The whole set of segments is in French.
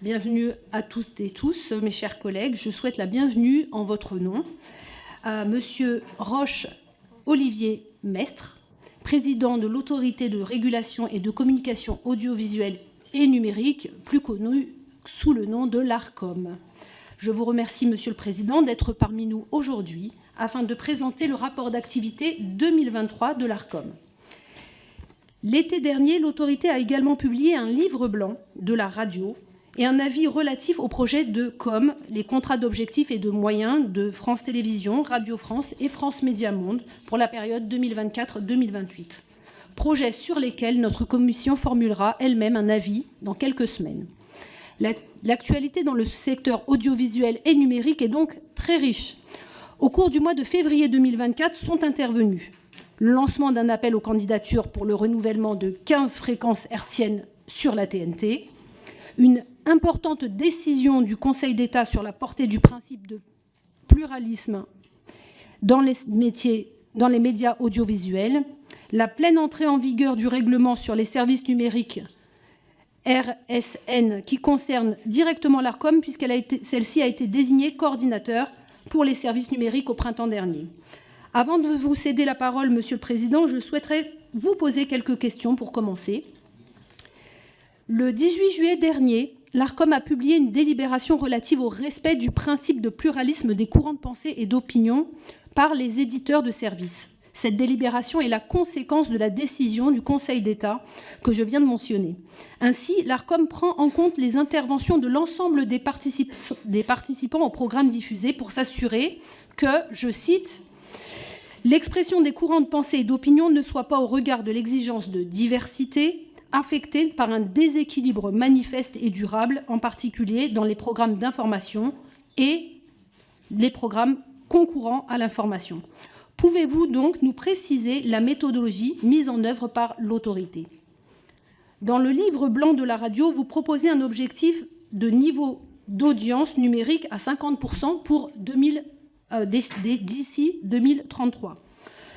Bienvenue à toutes et tous, mes chers collègues. Je souhaite la bienvenue en votre nom à Monsieur Roch-Olivier Mestre, président de l'Autorité de régulation et de communication audiovisuelle et numérique, plus connue sous le nom de l'ARCOM. Je vous remercie, Monsieur le Président, d'être parmi nous aujourd'hui afin de présenter le rapport d'activité 2023 de l'ARCOM. L'été dernier, l'autorité a également publié un livre blanc de la radio et un avis relatif au projet de COM, les contrats d'objectifs et de moyens de France Télévisions, Radio France et France Média Monde pour la période 2024-2028. Projets sur lesquels notre commission formulera elle-même un avis dans quelques semaines. L'actualité dans le secteur audiovisuel et numérique est donc très riche. Au cours du mois de février 2024 sont intervenus le lancement d'un appel aux candidatures pour le renouvellement de 15 fréquences hertziennes sur la TNT, une importante décision du Conseil d'État sur la portée du principe de pluralisme dans les médias audiovisuels, la pleine entrée en vigueur du règlement sur les services numériques RSN qui concerne directement l'ARCOM puisqu'elle celle-ci a été désignée coordinateur pour les services numériques au printemps dernier. Avant de vous céder la parole, Monsieur le Président, je souhaiterais vous poser quelques questions pour commencer. Le 18 juillet dernier, l'ARCOM a publié une délibération relative au respect du principe de pluralisme des courants de pensée et d'opinion par les éditeurs de services. Cette délibération est la conséquence de la décision du Conseil d'État que je viens de mentionner. Ainsi, l'ARCOM prend en compte les interventions de l'ensemble des participants au programme diffusé pour s'assurer que, je cite, « l'expression des courants de pensée et d'opinion ne soit pas au regard de l'exigence de diversité, affectée par un déséquilibre manifeste et durable, en particulier dans les programmes d'information et les programmes concourant à l'information. » Pouvez-vous donc nous préciser la méthodologie mise en œuvre par l'autorité? Dans le livre blanc de la radio, vous proposez un objectif de niveau d'audience numérique à 50% pour d'ici 2033,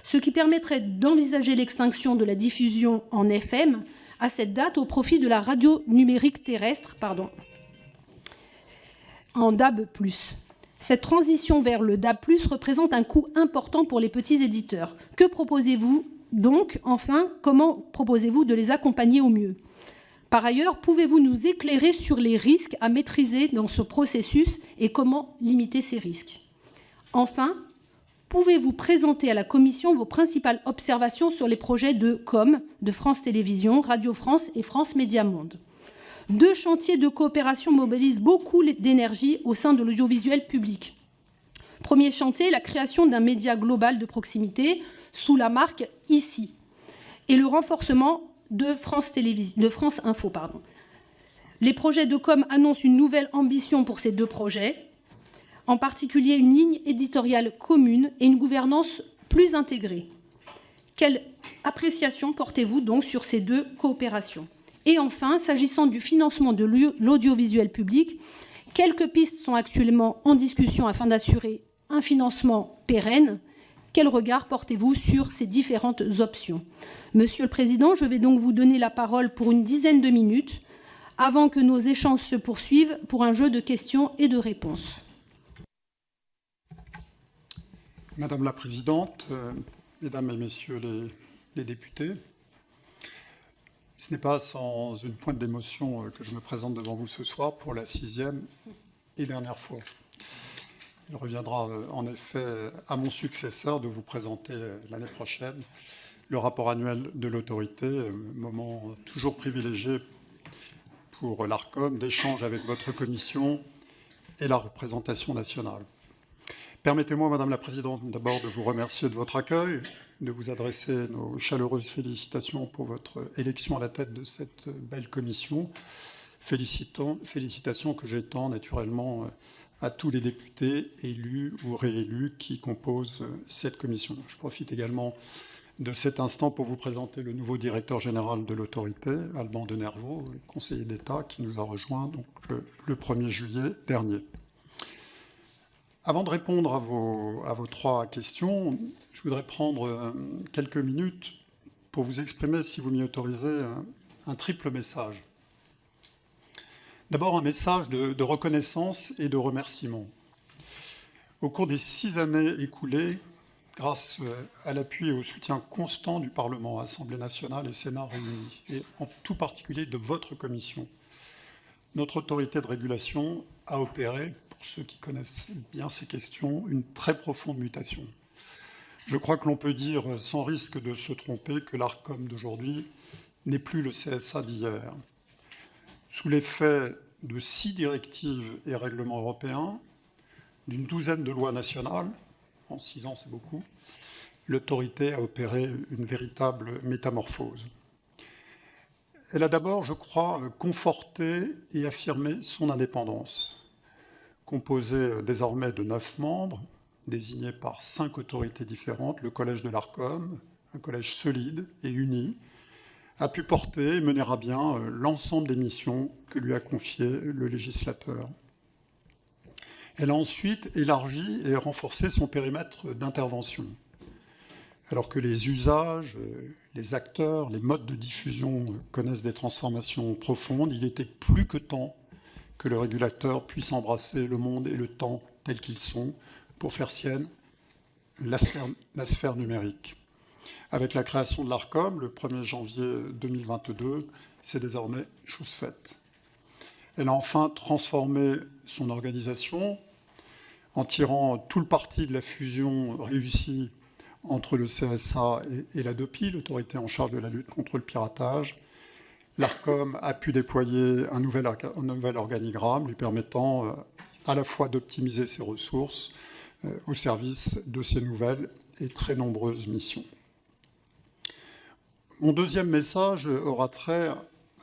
ce qui permettrait d'envisager l'extinction de la diffusion en FM à cette date au profit de la radio numérique terrestre, en DAB+. Cette transition vers le DAB+, représente un coût important pour les petits éditeurs. Que proposez-vous donc? Enfin, comment proposez-vous de les accompagner au mieux? Par ailleurs, pouvez-vous nous éclairer sur les risques à maîtriser dans ce processus et comment limiter ces risques? Enfin, pouvez-vous présenter à la Commission vos principales observations sur les projets de COM de France Télévisions, Radio France et France Média Monde? Deux chantiers de coopération mobilisent beaucoup d'énergie au sein de l'audiovisuel public. Premier chantier, la création d'un média global de proximité sous la marque ICI et le renforcement de France Info. Les projets de COM annoncent une nouvelle ambition pour ces deux projets, en particulier une ligne éditoriale commune et une gouvernance plus intégrée. Quelle appréciation portez-vous donc sur ces deux coopérations? Et enfin, s'agissant du financement de l'audiovisuel public, quelques pistes sont actuellement en discussion afin d'assurer un financement pérenne. Quel regard portez-vous sur ces différentes options? Monsieur le Président, je vais donc vous donner la parole pour une dizaine de minutes avant que nos échanges se poursuivent pour un jeu de questions et de réponses. Madame la Présidente, Mesdames et Messieurs les députés, ce n'est pas sans une pointe d'émotion que je me présente devant vous ce soir pour la 6e et dernière fois. Il reviendra en effet à mon successeur de vous présenter l'année prochaine le rapport annuel de l'autorité, moment toujours privilégié pour l'ARCOM d'échange avec votre commission et la représentation nationale. Permettez-moi, Madame la Présidente, d'abord de vous remercier de votre accueil, de vous adresser nos chaleureuses félicitations pour votre élection à la tête de cette belle commission. Félicitations que j'étends naturellement à tous les députés élus ou réélus qui composent cette commission. Je profite également de cet instant pour vous présenter le nouveau directeur général de l'autorité, Alban de Nervaux, conseiller d'État, qui nous a rejoint donc, le 1er juillet dernier. Avant de répondre à vos trois questions, je voudrais prendre quelques minutes pour vous exprimer, si vous m'y autorisez, un triple message. D'abord, un message de reconnaissance et de remerciement. Au cours des 6 années écoulées, grâce à l'appui et au soutien constant du Parlement, Assemblée nationale et Sénat réunis, et en tout particulier de votre commission, notre autorité de régulation a opéré, pour ceux qui connaissent bien ces questions, une très profonde mutation. Je crois que l'on peut dire, sans risque de se tromper, que l'ARCOM d'aujourd'hui n'est plus le CSA d'hier. Sous l'effet de 6 directives et règlements européens, d'une douzaine de lois nationales, en 6 ans c'est beaucoup, l'autorité a opéré une véritable métamorphose. Elle a d'abord, je crois, conforté et affirmé son indépendance, composée désormais de 9 membres, désignés par 5 autorités différentes. Le collège de l'ARCOM, un collège solide et uni, a pu porter et mener à bien l'ensemble des missions que lui a confiées le législateur. Elle a ensuite élargi et renforcé son périmètre d'intervention. Alors que les usages, les acteurs, les modes de diffusion connaissent des transformations profondes, il était plus que temps que le régulateur puisse embrasser le monde et le temps tels qu'ils sont pour faire sienne la sphère numérique. Avec la création de l'ARCOM, le 1er janvier 2022, c'est désormais chose faite. Elle a enfin transformé son organisation en tirant tout le parti de la fusion réussie entre le CSA et la DOPI, l'autorité en charge de la lutte contre le piratage. L'ARCOM a pu déployer un nouvel organigramme lui permettant à la fois d'optimiser ses ressources au service de ses nouvelles et très nombreuses missions. Mon deuxième message aura trait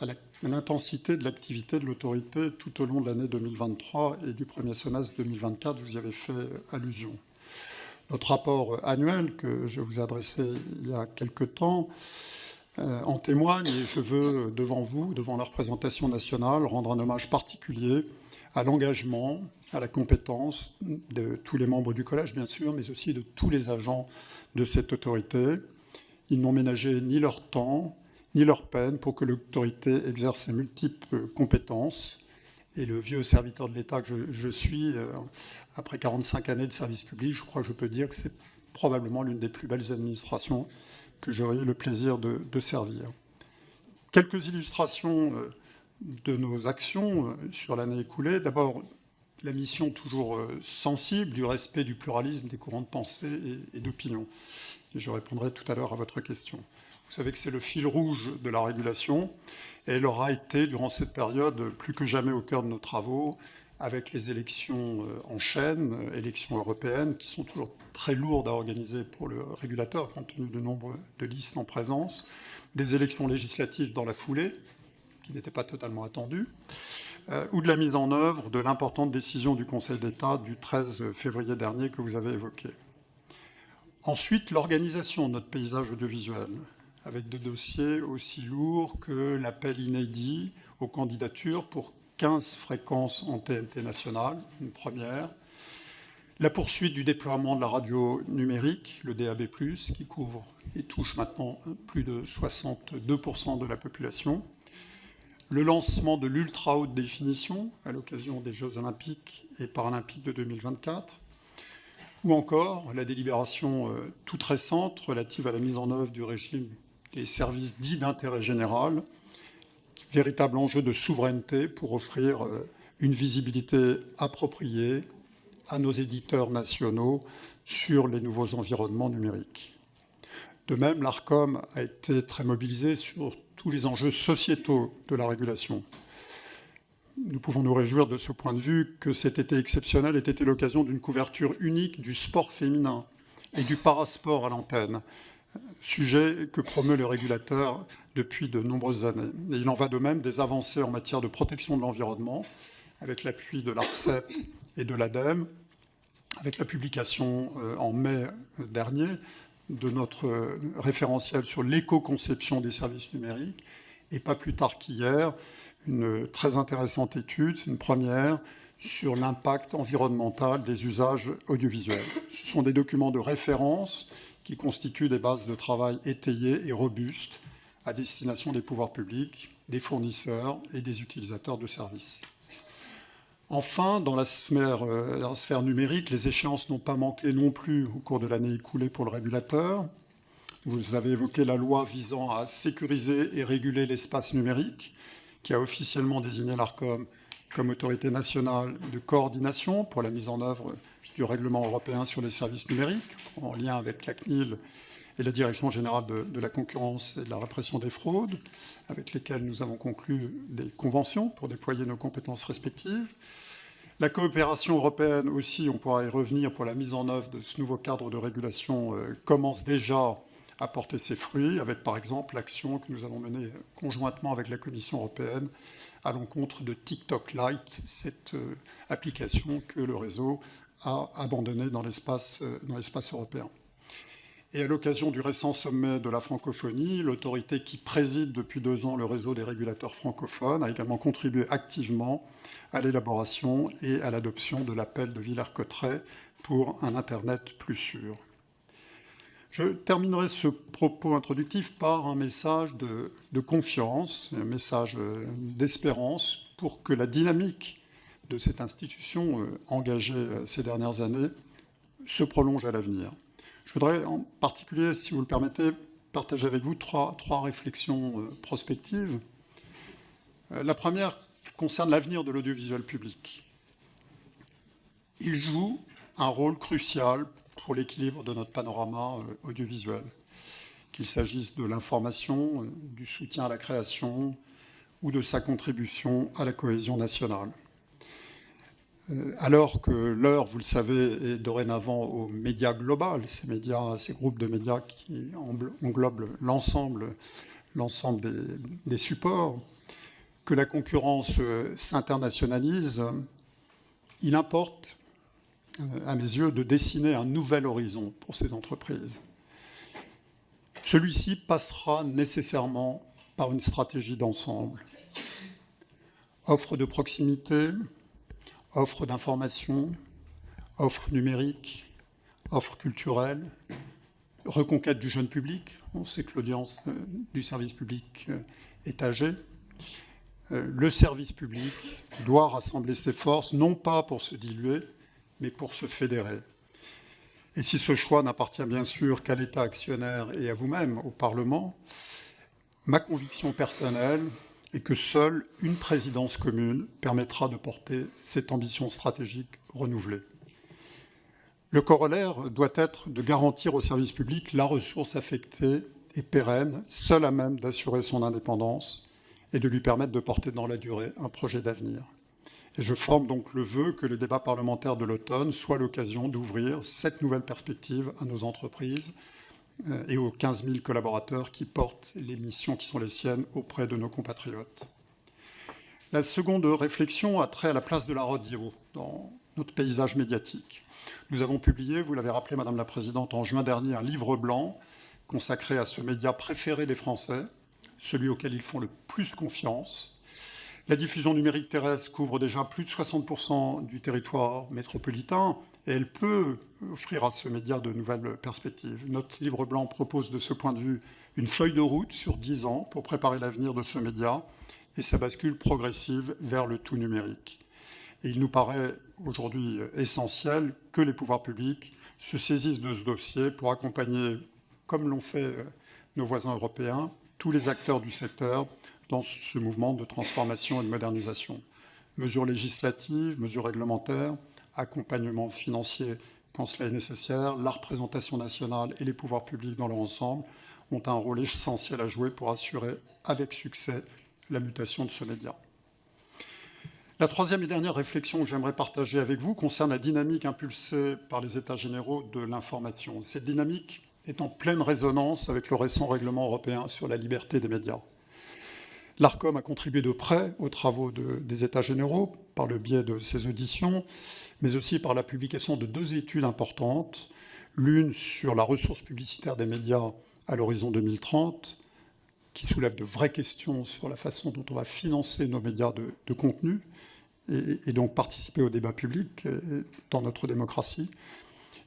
à l'intensité de l'activité de l'autorité tout au long de l'année 2023 et du premier semestre 2024, vous y avez fait allusion. Notre rapport annuel que je vous ai adressé il y a quelque temps en témoigne, et je veux devant vous, devant la représentation nationale, rendre un hommage particulier à l'engagement, à la compétence de tous les membres du collège, bien sûr, mais aussi de tous les agents de cette autorité. Ils n'ont ménagé ni leur temps, ni leur peine pour que l'autorité exerce ses multiples compétences. Et le vieux serviteur de l'État que je suis, après 45 années de service public, je crois que je peux dire que c'est probablement l'une des plus belles administrations que j'aurai eu le plaisir de servir. Quelques illustrations de nos actions sur l'année écoulée. D'abord, la mission toujours sensible du respect du pluralisme des courants de pensée et d'opinion. Et je répondrai tout à l'heure à votre question. Vous savez que c'est le fil rouge de la régulation et elle aura été, durant cette période, plus que jamais au cœur de nos travaux, avec les élections en chaîne, élections européennes, qui sont toujours très lourdes à organiser pour le régulateur, compte tenu du nombre de listes en présence, des élections législatives dans la foulée, qui n'étaient pas totalement attendues, ou de la mise en œuvre de l'importante décision du Conseil d'État du 13 février dernier que vous avez évoquée. Ensuite, l'organisation de notre paysage audiovisuel, avec des dossiers aussi lourds que l'appel inédit aux candidatures pour 15 fréquences en TNT nationale, une première. La poursuite du déploiement de la radio numérique, le DAB+, qui couvre et touche maintenant plus de 62% de la population. Le lancement de l'ultra haute définition à l'occasion des Jeux olympiques et paralympiques de 2024. Ou encore la délibération toute récente relative à la mise en œuvre du régime des services dits d'intérêt général, véritable enjeu de souveraineté pour offrir une visibilité appropriée à nos éditeurs nationaux sur les nouveaux environnements numériques. De même, l'ARCOM a été très mobilisée sur tous les enjeux sociétaux de la régulation. Nous pouvons nous réjouir de ce point de vue que cet été exceptionnel ait été l'occasion d'une couverture unique du sport féminin et du parasport à l'antenne, sujet que promeut le régulateur depuis de nombreuses années. Et il en va de même des avancées en matière de protection de l'environnement, avec l'appui de l'ARCEP et de l'ADEME, avec la publication en mai dernier de notre référentiel sur l'éco-conception des services numériques, et pas plus tard qu'hier, une très intéressante étude, c'est une première, sur l'impact environnemental des usages audiovisuels. Ce sont des documents de référence qui constituent des bases de travail étayées et robustes à destination des pouvoirs publics, des fournisseurs et des utilisateurs de services. Enfin, dans la sphère numérique, les échéances n'ont pas manqué non plus au cours de l'année écoulée pour le régulateur. Vous avez évoqué la loi visant à sécuriser et réguler l'espace numérique, qui a officiellement désigné l'ARCOM comme autorité nationale de coordination pour la mise en œuvre du règlement européen sur les services numériques, en lien avec la CNIL et la Direction générale de la concurrence et de la répression des fraudes, avec lesquelles nous avons conclu des conventions pour déployer nos compétences respectives. La coopération européenne aussi, on pourra y revenir, pour la mise en œuvre de ce nouveau cadre de régulation commence déjà à porter ses fruits, avec par exemple l'action que nous avons menée conjointement avec la Commission européenne à l'encontre de TikTok Lite, cette application que le réseau a abandonnée dans l'espace européen. Et à l'occasion du récent sommet de la francophonie, l'autorité qui préside depuis 2 ans le réseau des régulateurs francophones a également contribué activement à l'élaboration et à l'adoption de l'appel de Villers-Cotterêts pour un Internet plus sûr. Je terminerai ce propos introductif par un message de confiance, un message d'espérance pour que la dynamique de cette institution engagée ces dernières années se prolonge à l'avenir. Je voudrais en particulier, si vous le permettez, partager avec vous trois réflexions prospectives. La première concerne l'avenir de l'audiovisuel public. Il joue un rôle crucial pour l'équilibre de notre panorama audiovisuel, qu'il s'agisse de l'information, du soutien à la création ou de sa contribution à la cohésion nationale. Alors que l'heure, vous le savez, est dorénavant aux médias globaux, ces groupes de médias qui englobent l'ensemble des supports, que la concurrence s'internationalise, il importe, à mes yeux, de dessiner un nouvel horizon pour ces entreprises. Celui-ci passera nécessairement par une stratégie d'ensemble. Offre de proximité, offre d'information, offre numérique, offre culturelle, reconquête du jeune public. On sait que l'audience du service public est âgée. Le service public doit rassembler ses forces, non pas pour se diluer, mais pour se fédérer. Et si ce choix n'appartient bien sûr qu'à l'État actionnaire et à vous-même, au Parlement, ma conviction personnelle est que seule une présidence commune permettra de porter cette ambition stratégique renouvelée. Le corollaire doit être de garantir au service public la ressource affectée et pérenne, seule à même d'assurer son indépendance et de lui permettre de porter dans la durée un projet d'avenir. Et je forme donc le vœu que les débats parlementaires de l'automne soient l'occasion d'ouvrir cette nouvelle perspective à nos entreprises et aux 15 000 collaborateurs qui portent les missions qui sont les siennes auprès de nos compatriotes. La seconde réflexion a trait à la place de la radio dans notre paysage médiatique. Nous avons publié, vous l'avez rappelé, Madame la Présidente, en juin dernier, un livre blanc consacré à ce média préféré des Français, celui auquel ils font le plus confiance. La diffusion numérique terrestre couvre déjà plus de 60% du territoire métropolitain et elle peut offrir à ce média de nouvelles perspectives. Notre livre blanc propose de ce point de vue une feuille de route sur 10 ans pour préparer l'avenir de ce média et sa bascule progressive vers le tout numérique. Et il nous paraît aujourd'hui essentiel que les pouvoirs publics se saisissent de ce dossier pour accompagner, comme l'ont fait nos voisins européens, tous les acteurs du secteur dans ce mouvement de transformation et de modernisation. Mesures législatives, mesures réglementaires, accompagnement financier quand cela est nécessaire, la représentation nationale et les pouvoirs publics dans leur ensemble ont un rôle essentiel à jouer pour assurer avec succès la mutation de ce média. La troisième et dernière réflexion que j'aimerais partager avec vous concerne la dynamique impulsée par les États généraux de l'information. Cette dynamique est en pleine résonance avec le récent règlement européen sur la liberté des médias. L'ARCOM a contribué de près aux travaux des États généraux par le biais de ses auditions, mais aussi par la publication de 2 études importantes, l'une sur la ressource publicitaire des médias à l'horizon 2030, qui soulève de vraies questions sur la façon dont on va financer nos médias de contenu et donc participer au débat public dans notre démocratie,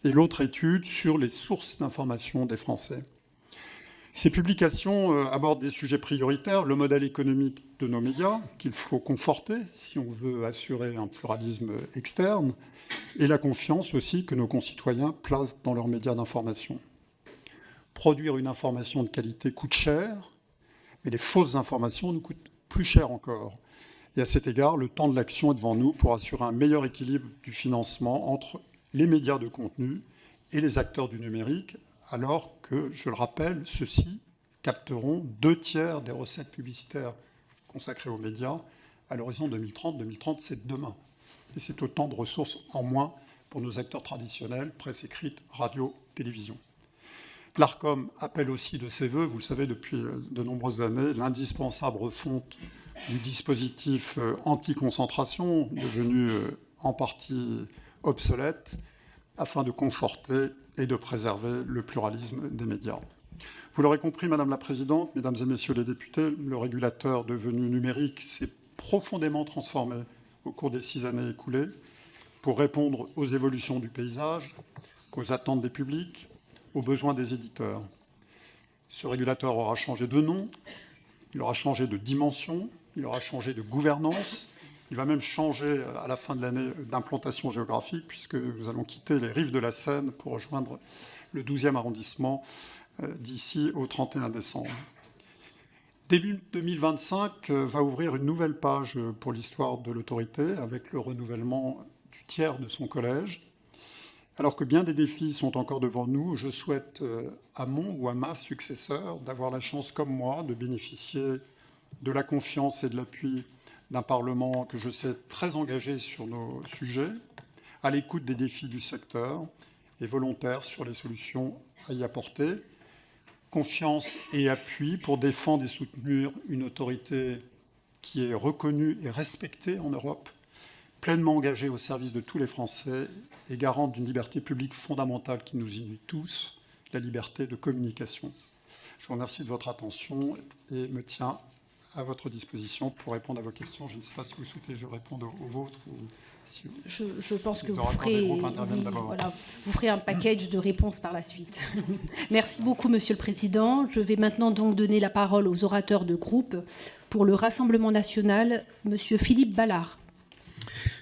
et l'autre étude sur les sources d'information des Français. Ces publications abordent des sujets prioritaires, le modèle économique de nos médias, qu'il faut conforter si on veut assurer un pluralisme externe, et la confiance aussi que nos concitoyens placent dans leurs médias d'information. Produire une information de qualité coûte cher, mais les fausses informations nous coûtent plus cher encore. Et à cet égard, le temps de l'action est devant nous pour assurer un meilleur équilibre du financement entre les médias de contenu et les acteurs du numérique, alors que, je le rappelle, ceux-ci capteront 2/3 des recettes publicitaires consacrées aux médias à l'horizon 2030. 2030, c'est demain. Et c'est autant de ressources en moins pour nos acteurs traditionnels, presse écrite, radio, télévision. L'ARCOM appelle aussi de ses voeux, vous le savez depuis de nombreuses années, l'indispensable refonte du dispositif anti-concentration, devenu en partie obsolète, afin de conforter et de préserver le pluralisme des médias. Vous l'aurez compris, Madame la Présidente, Mesdames et Messieurs les députés, le régulateur devenu numérique s'est profondément transformé au cours des 6 années écoulées pour répondre aux évolutions du paysage, aux attentes des publics, aux besoins des éditeurs. Ce régulateur aura changé de nom, il aura changé de dimension, il aura changé de gouvernance, il va même changer à la fin de l'année d'implantation géographique, puisque nous allons quitter les rives de la Seine pour rejoindre le 12e arrondissement d'ici au 31 décembre. Début 2025 va ouvrir une nouvelle page pour l'histoire de l'autorité, avec le renouvellement du tiers de son collège. Alors que bien des défis sont encore devant nous, je souhaite à mon ou à ma successeur d'avoir la chance, comme moi, de bénéficier de la confiance et de l'appui d'un Parlement que je sais très engagé sur nos sujets, à l'écoute des défis du secteur et volontaire sur les solutions à y apporter. Confiance et appui pour défendre et soutenir une autorité qui est reconnue et respectée en Europe, pleinement engagée au service de tous les Français et garante d'une liberté publique fondamentale qui nous unit tous, la liberté de communication. Je vous remercie de votre attention et me tiens à votre disposition pour répondre à vos questions. Je ne sais pas si vous souhaitez que je réponde aux vôtres. Ou si je pense que vous ferez un package de réponses par la suite. Merci beaucoup, Monsieur le Président. Je vais maintenant donc donner la parole aux orateurs de groupe. Pour le Rassemblement national, Monsieur Philippe Ballard.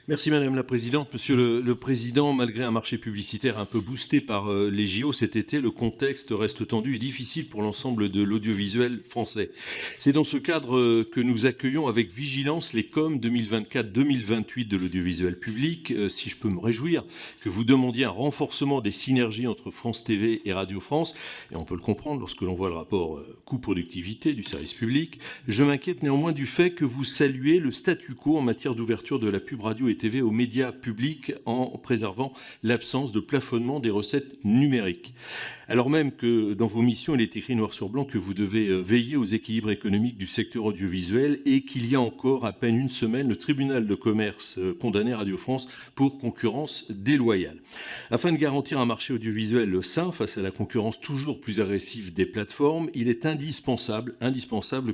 Merci Madame la Présidente. Monsieur le Président, malgré un marché publicitaire un peu boosté par les JO cet été, le contexte reste tendu et difficile pour l'ensemble de l'audiovisuel français. C'est dans ce cadre que nous accueillons avec vigilance les COM 2024-2028 de l'audiovisuel public. Si je peux me réjouir que vous demandiez un renforcement des synergies entre France TV et Radio France, et on peut le comprendre lorsque l'on voit le rapport coût-productivité du service public, je m'inquiète néanmoins du fait que vous saluez le statu quo en matière d'ouverture de la pub radio et TV aux médias publics en préservant l'absence de plafonnement des recettes numériques. Alors même que dans vos missions, il est écrit noir sur blanc que vous devez veiller aux équilibres économiques du secteur audiovisuel et qu'il y a encore à peine une semaine, le tribunal de commerce condamnait Radio France pour concurrence déloyale. Afin de garantir un marché audiovisuel sain face à la concurrence toujours plus agressive des plateformes, il est indispensable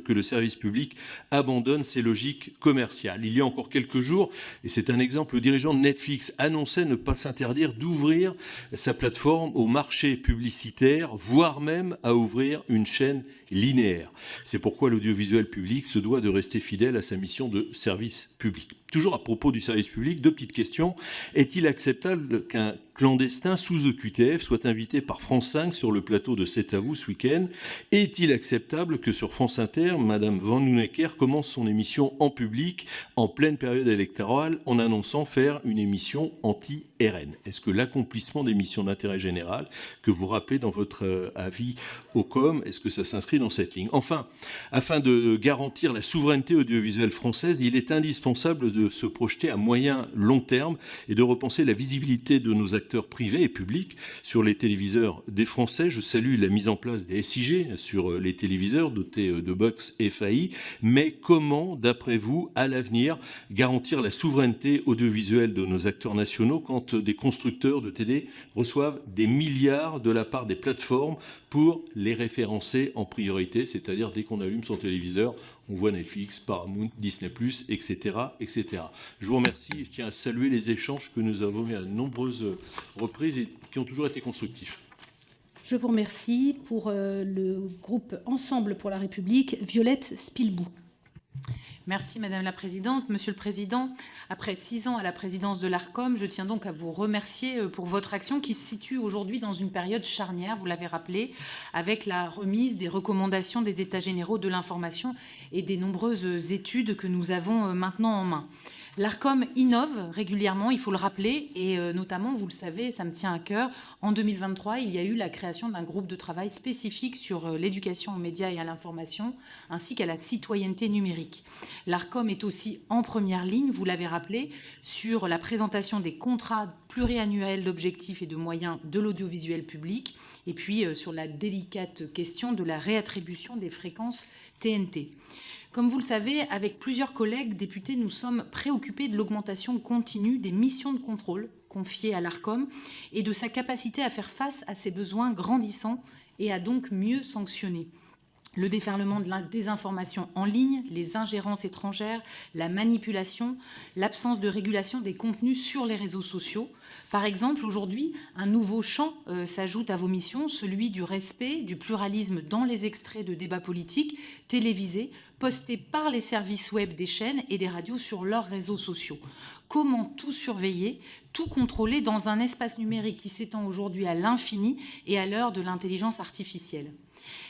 que le service public abandonne ses logiques commerciales. Il y a encore quelques jours, et c'est un exemple, le dirigeant de Netflix annonçait ne pas s'interdire d'ouvrir sa plateforme au marché publicitaire, voire même à ouvrir une chaîne linéaire. C'est pourquoi l'audiovisuel public se doit de rester fidèle à sa mission de service public. Toujours à propos du service public, 2 petites questions. Est-il acceptable qu'un clandestin sous OQTF soit invité par France 5 sur le plateau de C'est à vous ce week-end? Est-il acceptable que sur France Inter, Madame Van Nunecker commence son émission en public en pleine période électorale en annonçant faire une émission anti-RN? Est-ce que l'accomplissement des missions d'intérêt général que vous rappelez dans votre avis au COM, est-ce que ça s'inscrit dans cette ligne? Enfin, afin de garantir la souveraineté audiovisuelle française, il est indispensable de se projeter à moyen long terme et de repenser la visibilité de nos acteurs privés et publics sur les téléviseurs des Français. Je salue la mise en place des SIG sur les téléviseurs dotés de box FAI, mais comment, d'après vous, à l'avenir, garantir la souveraineté audiovisuelle de nos acteurs nationaux quand des constructeurs de télé reçoivent des milliards de la part des plateformes pour les référencer en priorité, c'est-à-dire dès qu'on allume son téléviseur, on voit Netflix, Paramount, Disney+, etc., etc. Je vous remercie et je tiens à saluer les échanges que nous avons eu à de nombreuses reprises et qui ont toujours été constructifs. Je vous remercie. Pour le groupe Ensemble pour la République, Violette Spilbou. Merci Madame la Présidente. Monsieur le Président, après 6 ans à la présidence de l'ARCOM, je tiens donc à vous remercier pour votre action qui se situe aujourd'hui dans une période charnière, vous l'avez rappelé, avec la remise des recommandations des États généraux de l'information et des nombreuses études que nous avons maintenant en main. L'ARCOM innove régulièrement, il faut le rappeler, et notamment, vous le savez, ça me tient à cœur, en 2023, il y a eu la création d'un groupe de travail spécifique sur l'éducation aux médias et à l'information, ainsi qu'à la citoyenneté numérique. L'ARCOM est aussi en première ligne, vous l'avez rappelé, sur la présentation des contrats pluriannuels d'objectifs et de moyens de l'audiovisuel public, et puis sur la délicate question de la réattribution des fréquences TNT. Comme vous le savez, avec plusieurs collègues députés, nous sommes préoccupés de l'augmentation continue des missions de contrôle confiées à l'ARCOM et de sa capacité à faire face à ses besoins grandissants et à donc mieux sanctionner. Le déferlement de la désinformation en ligne, les ingérences étrangères, la manipulation, l'absence de régulation des contenus sur les réseaux sociaux. Par exemple, aujourd'hui, un nouveau champ s'ajoute à vos missions, celui du respect du pluralisme dans les extraits de débats politiques télévisés, postés par les services web des chaînes et des radios sur leurs réseaux sociaux. Comment tout surveiller, tout contrôler dans un espace numérique qui s'étend aujourd'hui à l'infini et à l'heure de l'intelligence artificielle ?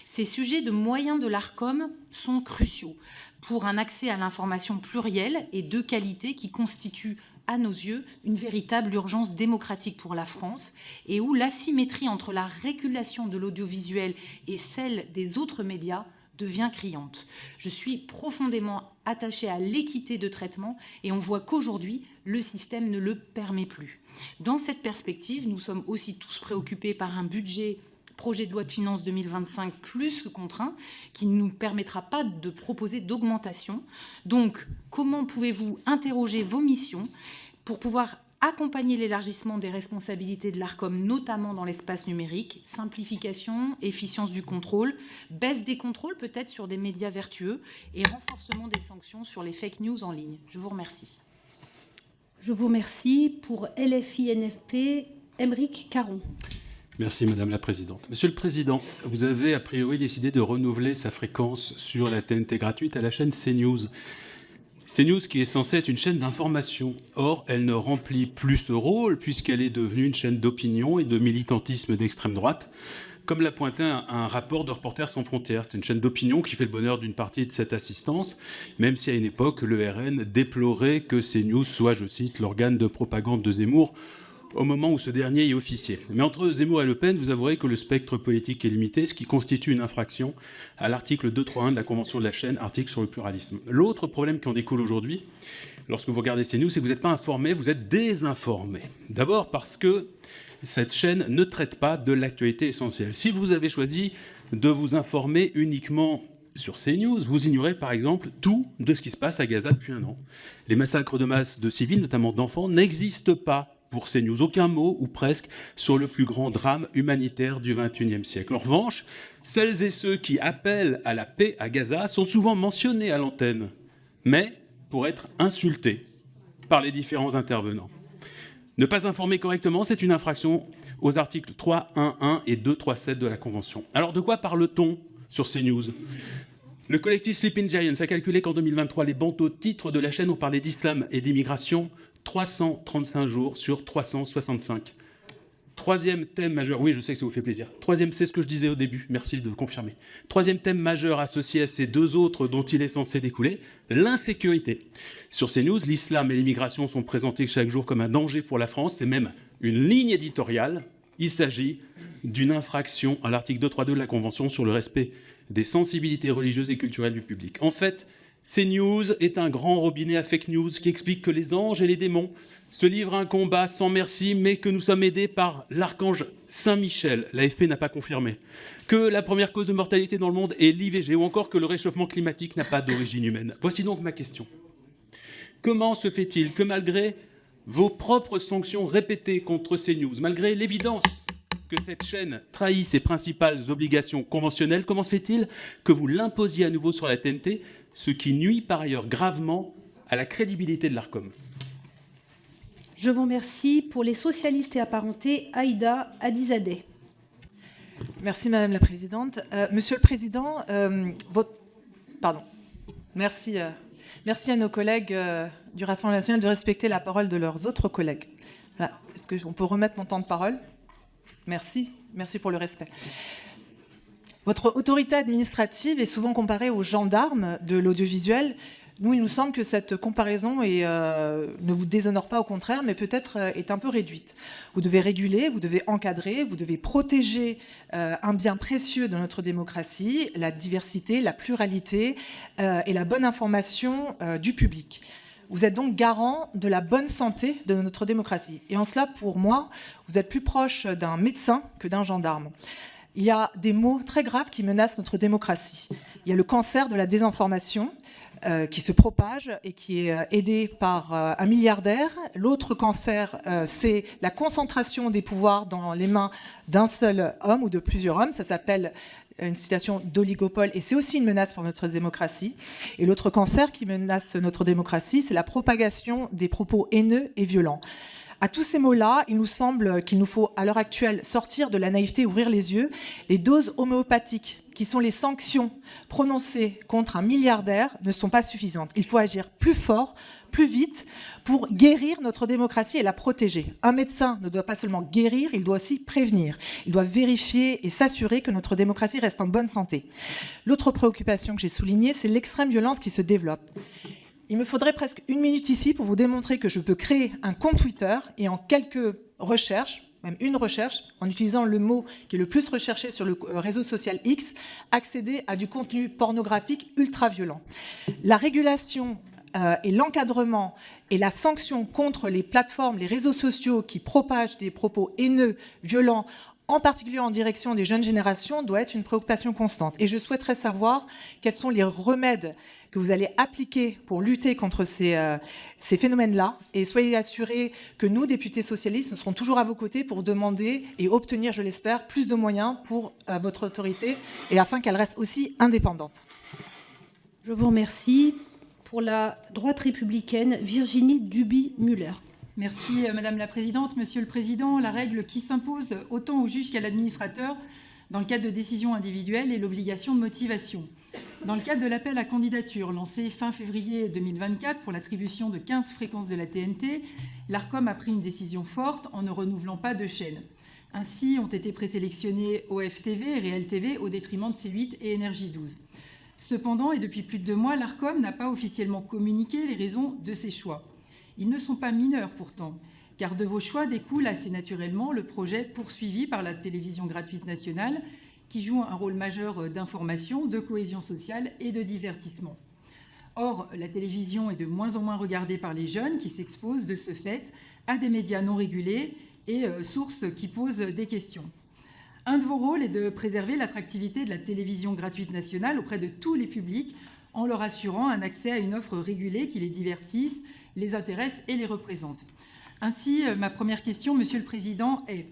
Ces sujets de moyens de l'ARCOM sont cruciaux pour un accès à l'information plurielle et de qualité qui constitue, à nos yeux, une véritable urgence démocratique pour la France et où l'asymétrie entre la régulation de l'audiovisuel et celle des autres médias devient criante. Je suis profondément attachée à l'équité de traitement et on voit qu'aujourd'hui, le système ne le permet plus. Dans cette perspective, nous sommes aussi tous préoccupés par un projet de loi de finances 2025 plus que contraint, qui ne nous permettra pas de proposer d'augmentation. Donc, comment pouvez-vous interroger vos missions pour pouvoir accompagner l'élargissement des responsabilités de l'ARCOM, notamment dans l'espace numérique, simplification, efficience du contrôle, baisse des contrôles peut-être sur des médias vertueux et renforcement des sanctions sur les fake news en ligne. Je vous remercie. Je vous remercie. Pour LFI-NFP, Aymeric Caron. Merci Madame la Présidente. Monsieur le Président, vous avez a priori décidé de renouveler sa fréquence sur la TNT gratuite à la chaîne CNews. CNews qui est censée être une chaîne d'information. Or, elle ne remplit plus ce rôle puisqu'elle est devenue une chaîne d'opinion et de militantisme d'extrême droite, comme l'a pointé un rapport de Reporters sans frontières. C'est une chaîne d'opinion qui fait le bonheur d'une partie de cette assistance, même si à une époque, le RN déplorait que CNews soit, je cite, l'organe de propagande de Zemmour, au moment où ce dernier y officiait. Mais entre Zemmour et Le Pen, vous avouerez que le spectre politique est limité, ce qui constitue une infraction à l'article 231 de la Convention de la chaîne, article sur le pluralisme. L'autre problème qui en découle aujourd'hui, lorsque vous regardez CNews, c'est que vous n'êtes pas informé, vous êtes désinformé. D'abord parce que cette chaîne ne traite pas de l'actualité essentielle. Si vous avez choisi de vous informer uniquement sur CNews, vous ignorez par exemple tout de ce qui se passe à Gaza depuis un an. Les massacres de masse de civils, notamment d'enfants, n'existent pas pour CNews. Aucun mot, ou presque, sur le plus grand drame humanitaire du XXIe siècle. En revanche, celles et ceux qui appellent à la paix à Gaza sont souvent mentionnés à l'antenne, mais pour être insultés par les différents intervenants. Ne pas informer correctement, c'est une infraction aux articles 3.1.1 et 2.3.7 de la Convention. Alors de quoi parle-t-on sur CNews ? Le collectif Sleeping Giants a calculé qu'en 2023, les bandeaux titres de la chaîne ont parlé d'islam et d'immigration 335 jours sur 365. Troisième thème majeur, oui, je sais que ça vous fait plaisir. Troisième, c'est ce que je disais au début, merci de confirmer. Troisième thème majeur associé à ces deux autres dont il est censé découler, l'insécurité. Sur CNews, l'islam et l'immigration sont présentés chaque jour comme un danger pour la France, c'est même une ligne éditoriale. Il s'agit d'une infraction à l'article 232 de la Convention sur le respect des sensibilités religieuses et culturelles du public. En fait, CNews est un grand robinet à fake news qui explique que les anges et les démons se livrent à un combat sans merci, mais que nous sommes aidés par l'archange Saint-Michel. L'AFP n'a pas confirmé. Que la première cause de mortalité dans le monde est l'IVG, ou encore que le réchauffement climatique n'a pas d'origine humaine. Voici donc ma question. Comment se fait-il que malgré vos propres sanctions répétées contre CNews, malgré l'évidence que cette chaîne trahit ses principales obligations conventionnelles, comment se fait-il que vous l'imposiez à nouveau sur la TNT, ce qui nuit par ailleurs gravement à la crédibilité de l'ARCOM ? Je vous remercie. Pour les socialistes et apparentés, Aïda Hadizadeh. Merci Madame la Présidente. Monsieur le Président, merci à nos collègues du Rassemblement national de respecter la parole de leurs autres collègues. Voilà. Est-ce qu'on peut remettre mon temps de parole ? Merci pour le respect. Votre autorité administrative est souvent comparée aux gendarmes de l'audiovisuel. Nous, il nous semble que cette comparaison ne vous déshonore pas, au contraire, mais peut-être est un peu réduite. Vous devez réguler, vous devez encadrer, vous devez protéger un bien précieux de notre démocratie, la diversité, la pluralité et la bonne information du public. Vous êtes donc garant de la bonne santé de notre démocratie. Et en cela, pour moi, vous êtes plus proche d'un médecin que d'un gendarme. Il y a des maux très graves qui menacent notre démocratie. Il y a le cancer de la désinformation qui se propage et qui est aidé par un milliardaire. L'autre cancer, c'est la concentration des pouvoirs dans les mains d'un seul homme ou de plusieurs hommes. Ça s'appelle une situation d'oligopole et c'est aussi une menace pour notre démocratie. Et l'autre cancer qui menace notre démocratie, c'est la propagation des propos haineux et violents. À tous ces mots-là, il nous semble qu'il nous faut, à l'heure actuelle, sortir de la naïveté, ouvrir les yeux. Les doses homéopathiques, qui sont les sanctions prononcées contre un milliardaire, ne sont pas suffisantes. Il faut agir plus fort, plus vite, pour guérir notre démocratie et la protéger. Un médecin ne doit pas seulement guérir, il doit aussi prévenir. Il doit vérifier et s'assurer que notre démocratie reste en bonne santé. L'autre préoccupation que j'ai soulignée, c'est l'extrême violence qui se développe. Il me faudrait presque 1 minute ici pour vous démontrer que je peux créer un compte Twitter et en quelques recherches, même une recherche, en utilisant le mot qui est le plus recherché sur le réseau social X, accéder à du contenu pornographique ultra-violent. La régulation et l'encadrement et la sanction contre les plateformes, les réseaux sociaux qui propagent des propos haineux, violents, en particulier en direction des jeunes générations, doit être une préoccupation constante. Et je souhaiterais savoir quels sont les remèdes que vous allez appliquer pour lutter contre ces phénomènes-là. Et soyez assurés que nous, députés socialistes, nous serons toujours à vos côtés pour demander et obtenir, je l'espère, plus de moyens pour votre autorité et afin qu'elle reste aussi indépendante. Je vous remercie. Pour la droite républicaine, Virginie Duby-Muller. Merci Madame la Présidente. Monsieur le Président, la règle qui s'impose autant au juge qu'à l'administrateur dans le cadre de décisions individuelles est l'obligation de motivation. Dans le cadre de l'appel à candidature lancé fin février 2024 pour l'attribution de 15 fréquences de la TNT, l'ARCOM a pris une décision forte en ne renouvelant pas de chaînes. Ainsi ont été présélectionnés OFTV et Réel TV au détriment de C8 et Énergie 12. Cependant, et depuis plus de 2 mois, l'ARCOM n'a pas officiellement communiqué les raisons de ces choix. Ils ne sont pas mineurs pourtant, car de vos choix découle assez naturellement le projet poursuivi par la télévision gratuite nationale qui joue un rôle majeur d'information, de cohésion sociale et de divertissement. Or, la télévision est de moins en moins regardée par les jeunes qui s'exposent de ce fait à des médias non régulés et sources qui posent des questions. Un de vos rôles est de préserver l'attractivité de la télévision gratuite nationale auprès de tous les publics en leur assurant un accès à une offre régulée qui les divertisse, les intéresse et les représente. Ainsi, ma première question, Monsieur le Président, est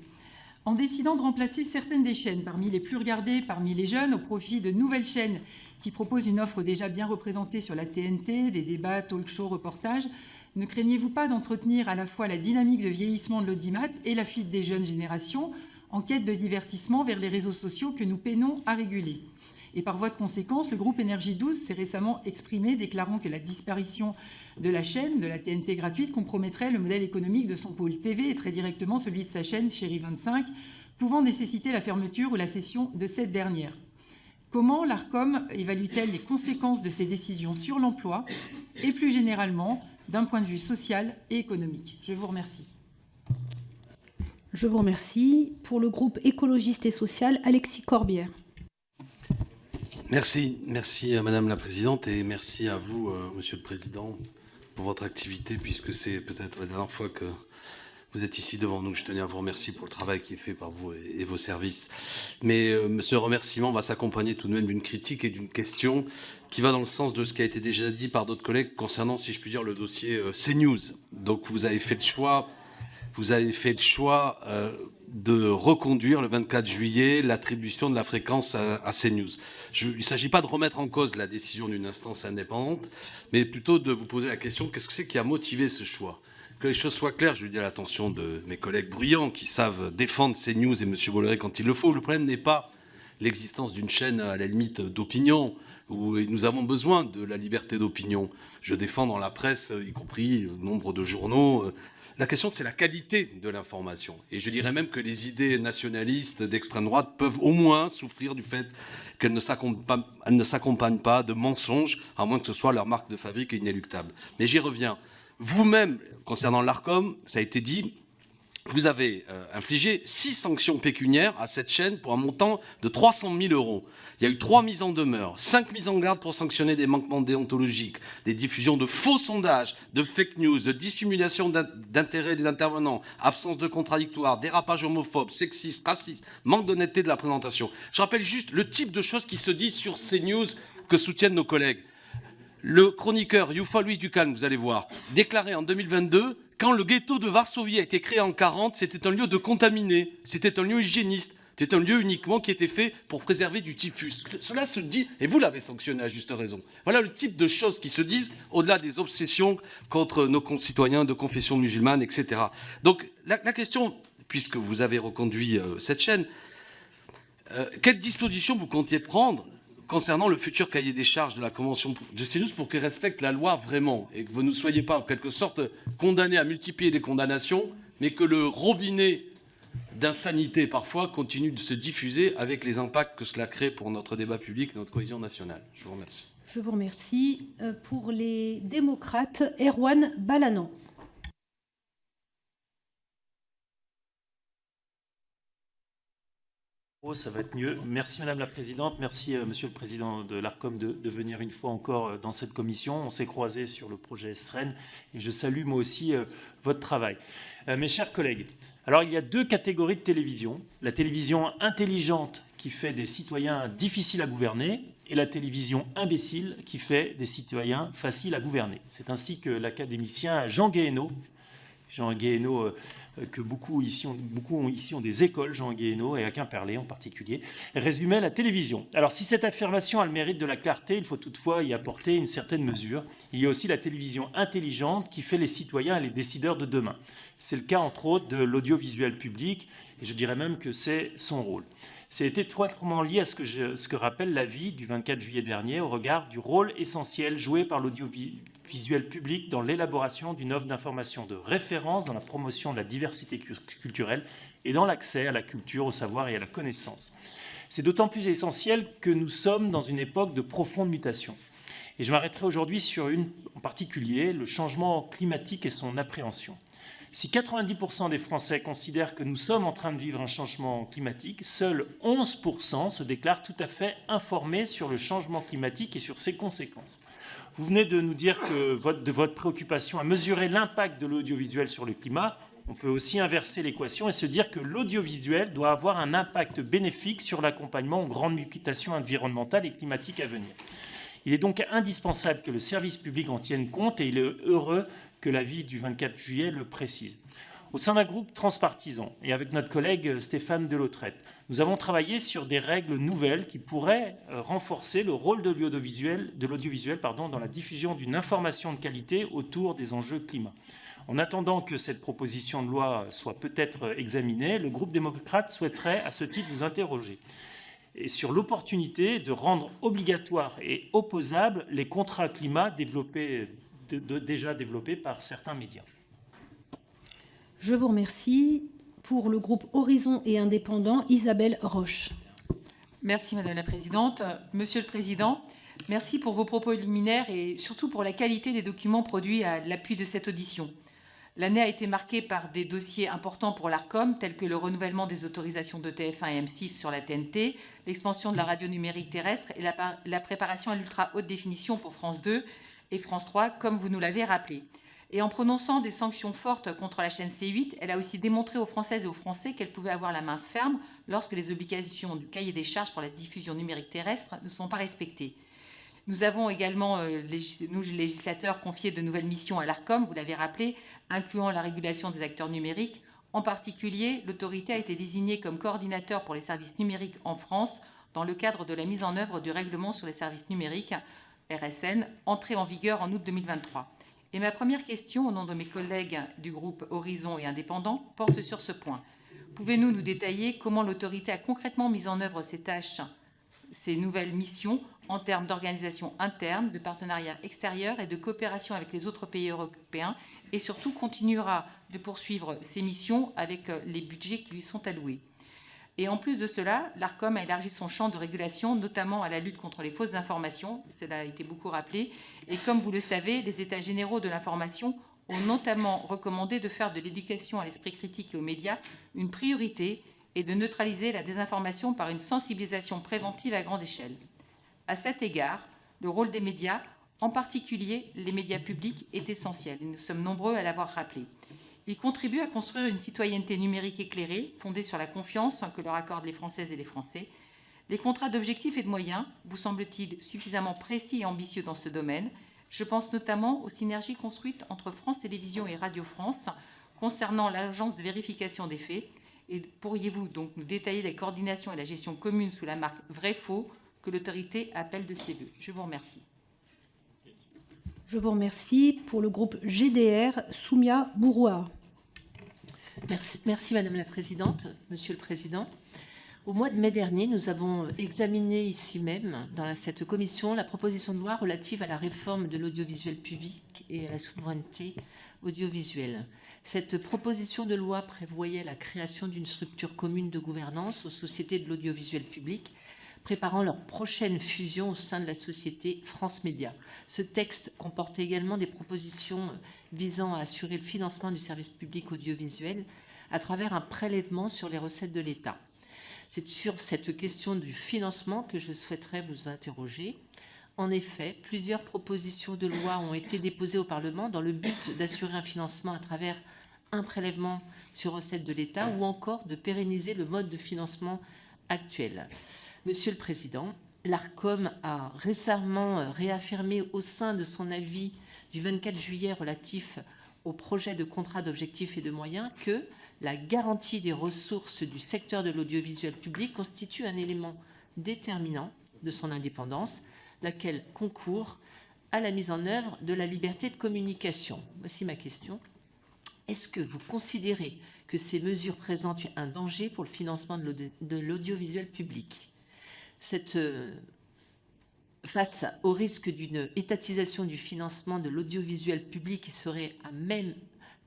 en décidant de remplacer certaines des chaînes parmi les plus regardées parmi les jeunes au profit de nouvelles chaînes qui proposent une offre déjà bien représentée sur la TNT, des débats, talk-shows, reportages, ne craignez-vous pas d'entretenir à la fois la dynamique de vieillissement de l'audimat et la fuite des jeunes générations en quête de divertissement vers les réseaux sociaux que nous peinons à réguler? Et par voie de conséquence, le groupe Énergie 12 s'est récemment exprimé, déclarant que la disparition de la chaîne, de la TNT gratuite, compromettrait le modèle économique de son pôle TV et très directement celui de sa chaîne Chérie 25, pouvant nécessiter la fermeture ou la cession de cette dernière. Comment l'ARCOM évalue-t-elle les conséquences de ces décisions sur l'emploi et plus généralement d'un point de vue social et économique? Je vous remercie. Je vous remercie. Pour le groupe écologiste et social, Alexis Corbière. Merci Madame la Présidente et merci à vous, Monsieur le Président, pour votre activité, puisque c'est peut-être la dernière fois que vous êtes ici devant nous. Je tenais à vous remercier pour le travail qui est fait par vous et vos services. Mais ce remerciement va s'accompagner tout de même d'une critique et d'une question qui va dans le sens de ce qui a été déjà dit par d'autres collègues concernant, si je puis dire, le dossier CNews. Donc vous avez fait le choix de reconduire le 24 juillet l'attribution de la fréquence à CNews. Il ne s'agit pas de remettre en cause la décision d'une instance indépendante, mais plutôt de vous poser la question, qu'est-ce que c'est qui a motivé ce choix? Que les choses soient claires, je le dis à l'attention de mes collègues bruyants qui savent défendre CNews et M. Bolloré quand il le faut. Le problème n'est pas l'existence d'une chaîne à la limite d'opinion, où nous avons besoin de la liberté d'opinion. Je défends dans la presse, y compris nombre de journaux. La question, c'est la qualité de l'information. Et je dirais même que les idées nationalistes d'extrême droite peuvent au moins souffrir du fait qu'elles ne s'accompagnent pas de mensonges, à moins que ce soit leur marque de fabrique inéluctable. Mais j'y reviens. Vous-même, concernant l'Arcom, ça a été dit, vous avez infligé 6 sanctions pécuniaires à cette chaîne pour un montant de 300 000 €. Il y a eu 3 mises en demeure, 5 mises en garde pour sanctionner des manquements déontologiques, des diffusions de faux sondages, de fake news, de dissimulation d'intérêt des intervenants, absence de contradictoire, dérapage homophobe, sexiste, raciste, manque d'honnêteté de la présentation. Je rappelle juste le type de choses qui se disent sur CNews que soutiennent nos collègues. Le chroniqueur Youfa Louis Ducalme, vous allez voir, déclaré en 2022, quand le ghetto de Varsovie a été créé en 1940, c'était un lieu de contaminés, c'était un lieu hygiéniste, c'était un lieu uniquement qui était fait pour préserver du typhus. Cela se dit, et vous l'avez sanctionné à juste raison. Voilà le type de choses qui se disent au-delà des obsessions contre nos concitoyens de confession musulmane, etc. Donc la question, puisque vous avez reconduit cette chaîne, quelles dispositions vous comptiez prendre concernant le futur cahier des charges de la Convention de CNews pour qu'il respecte la loi vraiment et que vous ne soyez pas en quelque sorte condamné à multiplier les condamnations, mais que le robinet d'insanité parfois continue de se diffuser avec les impacts que cela crée pour notre débat public et notre cohésion nationale. Je vous remercie. Je vous remercie. Pour les démocrates, Erwan Balanan. Ça va être mieux. Merci Madame la Présidente, merci Monsieur le Président de l'Arcom de venir une fois encore dans cette commission. On s'est croisés sur le projet Estren et je salue moi aussi votre travail. Mes chers collègues, alors il y a 2 catégories de télévision. La télévision intelligente qui fait des citoyens difficiles à gouverner et la télévision imbécile qui fait des citoyens faciles à gouverner. C'est ainsi que l'académicien Jean Guéhenno, que beaucoup ici ont des écoles, Jean Guéhenno, et à Quimperlé en particulier, résumait la télévision. Alors, si cette affirmation a le mérite de la clarté, il faut toutefois y apporter une certaine mesure. Il y a aussi la télévision intelligente qui fait les citoyens et les décideurs de demain. C'est le cas, entre autres, de l'audiovisuel public, et je dirais même que c'est son rôle. C'est étroitement lié à ce que rappelle l'avis du 24 juillet dernier au regard du rôle essentiel joué par l'audiovisuel public dans l'élaboration d'une offre d'information de référence, dans la promotion de la diversité culturelle et dans l'accès à la culture, au savoir et à la connaissance. C'est d'autant plus essentiel que nous sommes dans une époque de profonde mutation. Et je m'arrêterai aujourd'hui sur une en particulier, le changement climatique et son appréhension. Si 90% des Français considèrent que nous sommes en train de vivre un changement climatique, seuls 11% se déclarent tout à fait informés sur le changement climatique et sur ses conséquences. Vous venez de nous dire que votre préoccupation à mesurer l'impact de l'audiovisuel sur le climat. On peut aussi inverser l'équation et se dire que l'audiovisuel doit avoir un impact bénéfique sur l'accompagnement aux grandes mutations environnementales et climatiques à venir. Il est donc indispensable que le service public en tienne compte et il est heureux que l'avis du 24 juillet le précise. Au sein d'un groupe transpartisan et avec notre collègue Stéphane Delautrette, nous avons travaillé sur des règles nouvelles qui pourraient renforcer le rôle de l'audiovisuel dans la diffusion d'une information de qualité autour des enjeux climat. En attendant que cette proposition de loi soit peut-être examinée, le groupe démocrate souhaiterait à ce titre vous interroger et sur l'opportunité de rendre obligatoire et opposable les contrats climat déjà développés par certains médias. Je vous remercie. Pour le groupe Horizon et Indépendants, Isabelle Roche. Merci Madame la Présidente. Monsieur le Président, merci pour vos propos liminaires et surtout pour la qualité des documents produits à l'appui de cette audition. L'année a été marquée par des dossiers importants pour l'Arcom, tels que le renouvellement des autorisations de TF1 et M6 sur la TNT, l'expansion de la radio numérique terrestre et la préparation à l'ultra haute définition pour France 2 et France 3, comme vous nous l'avez rappelé. Et en prononçant des sanctions fortes contre la chaîne C8, elle a aussi démontré aux Françaises et aux Français qu'elle pouvait avoir la main ferme lorsque les obligations du cahier des charges pour la diffusion numérique terrestre ne sont pas respectées. Nous avons également, nous législateurs, confié de nouvelles missions à l'Arcom, vous l'avez rappelé, incluant la régulation des acteurs numériques. En particulier, l'autorité a été désignée comme coordinateur pour les services numériques en France dans le cadre de la mise en œuvre du règlement sur les services numériques, RSN, entré en vigueur en août 2023. Et ma première question, au nom de mes collègues du groupe Horizon et Indépendants, porte sur ce point. Pouvez-vous nous détailler comment l'autorité a concrètement mis en œuvre ces tâches ces nouvelles missions en termes d'organisation interne, de partenariat extérieur et de coopération avec les autres pays européens, et surtout continuera de poursuivre ses missions avec les budgets qui lui sont alloués. Et en plus de cela, l'ARCOM a élargi son champ de régulation, notamment à la lutte contre les fausses informations, cela a été beaucoup rappelé, et comme vous le savez, les États généraux de l'information ont notamment recommandé de faire de l'éducation à l'esprit critique et aux médias une priorité et de neutraliser la désinformation par une sensibilisation préventive à grande échelle. À cet égard, le rôle des médias, en particulier les médias publics, est essentiel, et nous sommes nombreux à l'avoir rappelé. Ils contribuent à construire une citoyenneté numérique éclairée, fondée sur la confiance que leur accordent les Françaises et les Français. Les contrats d'objectifs et de moyens vous semblent-ils suffisamment précis et ambitieux dans ce domaine? Je pense notamment aux synergies construites entre France Télévisions et Radio France concernant l'agence de vérification des faits. Et pourriez-vous donc nous détailler les coordinations et la gestion commune sous la marque Vrai-Faux que l'autorité appelle de ses vœux? Je vous remercie. Je vous remercie. Pour le groupe GDR, Soumia Bourouard. Merci Madame la Présidente, Monsieur le Président. Au mois de mai dernier, nous avons examiné ici même, dans cette commission, la proposition de loi relative à la réforme de l'audiovisuel public et à la souveraineté audiovisuelle. Cette proposition de loi prévoyait la création d'une structure commune de gouvernance aux sociétés de l'audiovisuel public, préparant leur prochaine fusion au sein de la société France Média. Ce texte comportait également des propositions visant à assurer le financement du service public audiovisuel à travers un prélèvement sur les recettes de l'État. C'est sur cette question du financement que je souhaiterais vous interroger. En effet, plusieurs propositions de loi ont été déposées au Parlement dans le but d'assurer un financement à travers un prélèvement sur recettes de l'État ou encore de pérenniser le mode de financement actuel. Monsieur le Président, l'ARCOM a récemment réaffirmé au sein de son avis du 24 juillet relatif au projet de contrat d'objectifs et de moyens que la garantie des ressources du secteur de l'audiovisuel public constitue un élément déterminant de son indépendance, laquelle concourt à la mise en œuvre de la liberté de communication. Voici ma question. Est-ce que vous considérez que ces mesures présentent un danger pour le financement de l'audiovisuel public ? Face au risque d'une étatisation du financement de l'audiovisuel public qui serait à même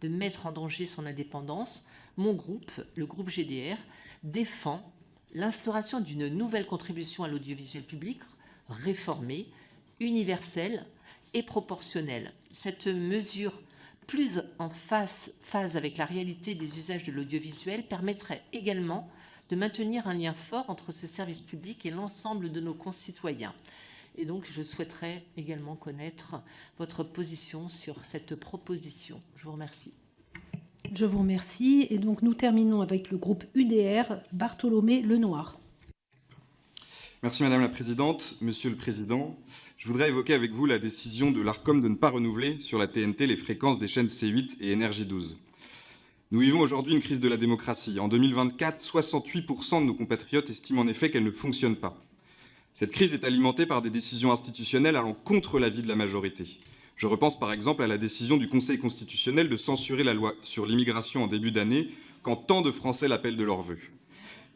de mettre en danger son indépendance, mon groupe, le groupe GDR, défend l'instauration d'une nouvelle contribution à l'audiovisuel public réformée, universelle et proportionnelle. Cette mesure, plus en phase avec la réalité des usages de l'audiovisuel, permettrait également de maintenir un lien fort entre ce service public et l'ensemble de nos concitoyens. Et donc, je souhaiterais également connaître votre position sur cette proposition. Je vous remercie. Je vous remercie. Et donc, nous terminons avec le groupe UDR, Bartholomé Lenoir. Merci Madame la Présidente. Monsieur le Président, je voudrais évoquer avec vous la décision de l'ARCOM de ne pas renouveler sur la TNT les fréquences des chaînes C8 et NRJ12. Nous vivons aujourd'hui une crise de la démocratie. En 2024, 68% de nos compatriotes estiment en effet qu'elle ne fonctionne pas. Cette crise est alimentée par des décisions institutionnelles allant contre l'avis de la majorité. Je repense par exemple à la décision du Conseil constitutionnel de censurer la loi sur l'immigration en début d'année, quand tant de Français l'appellent de leur vœu.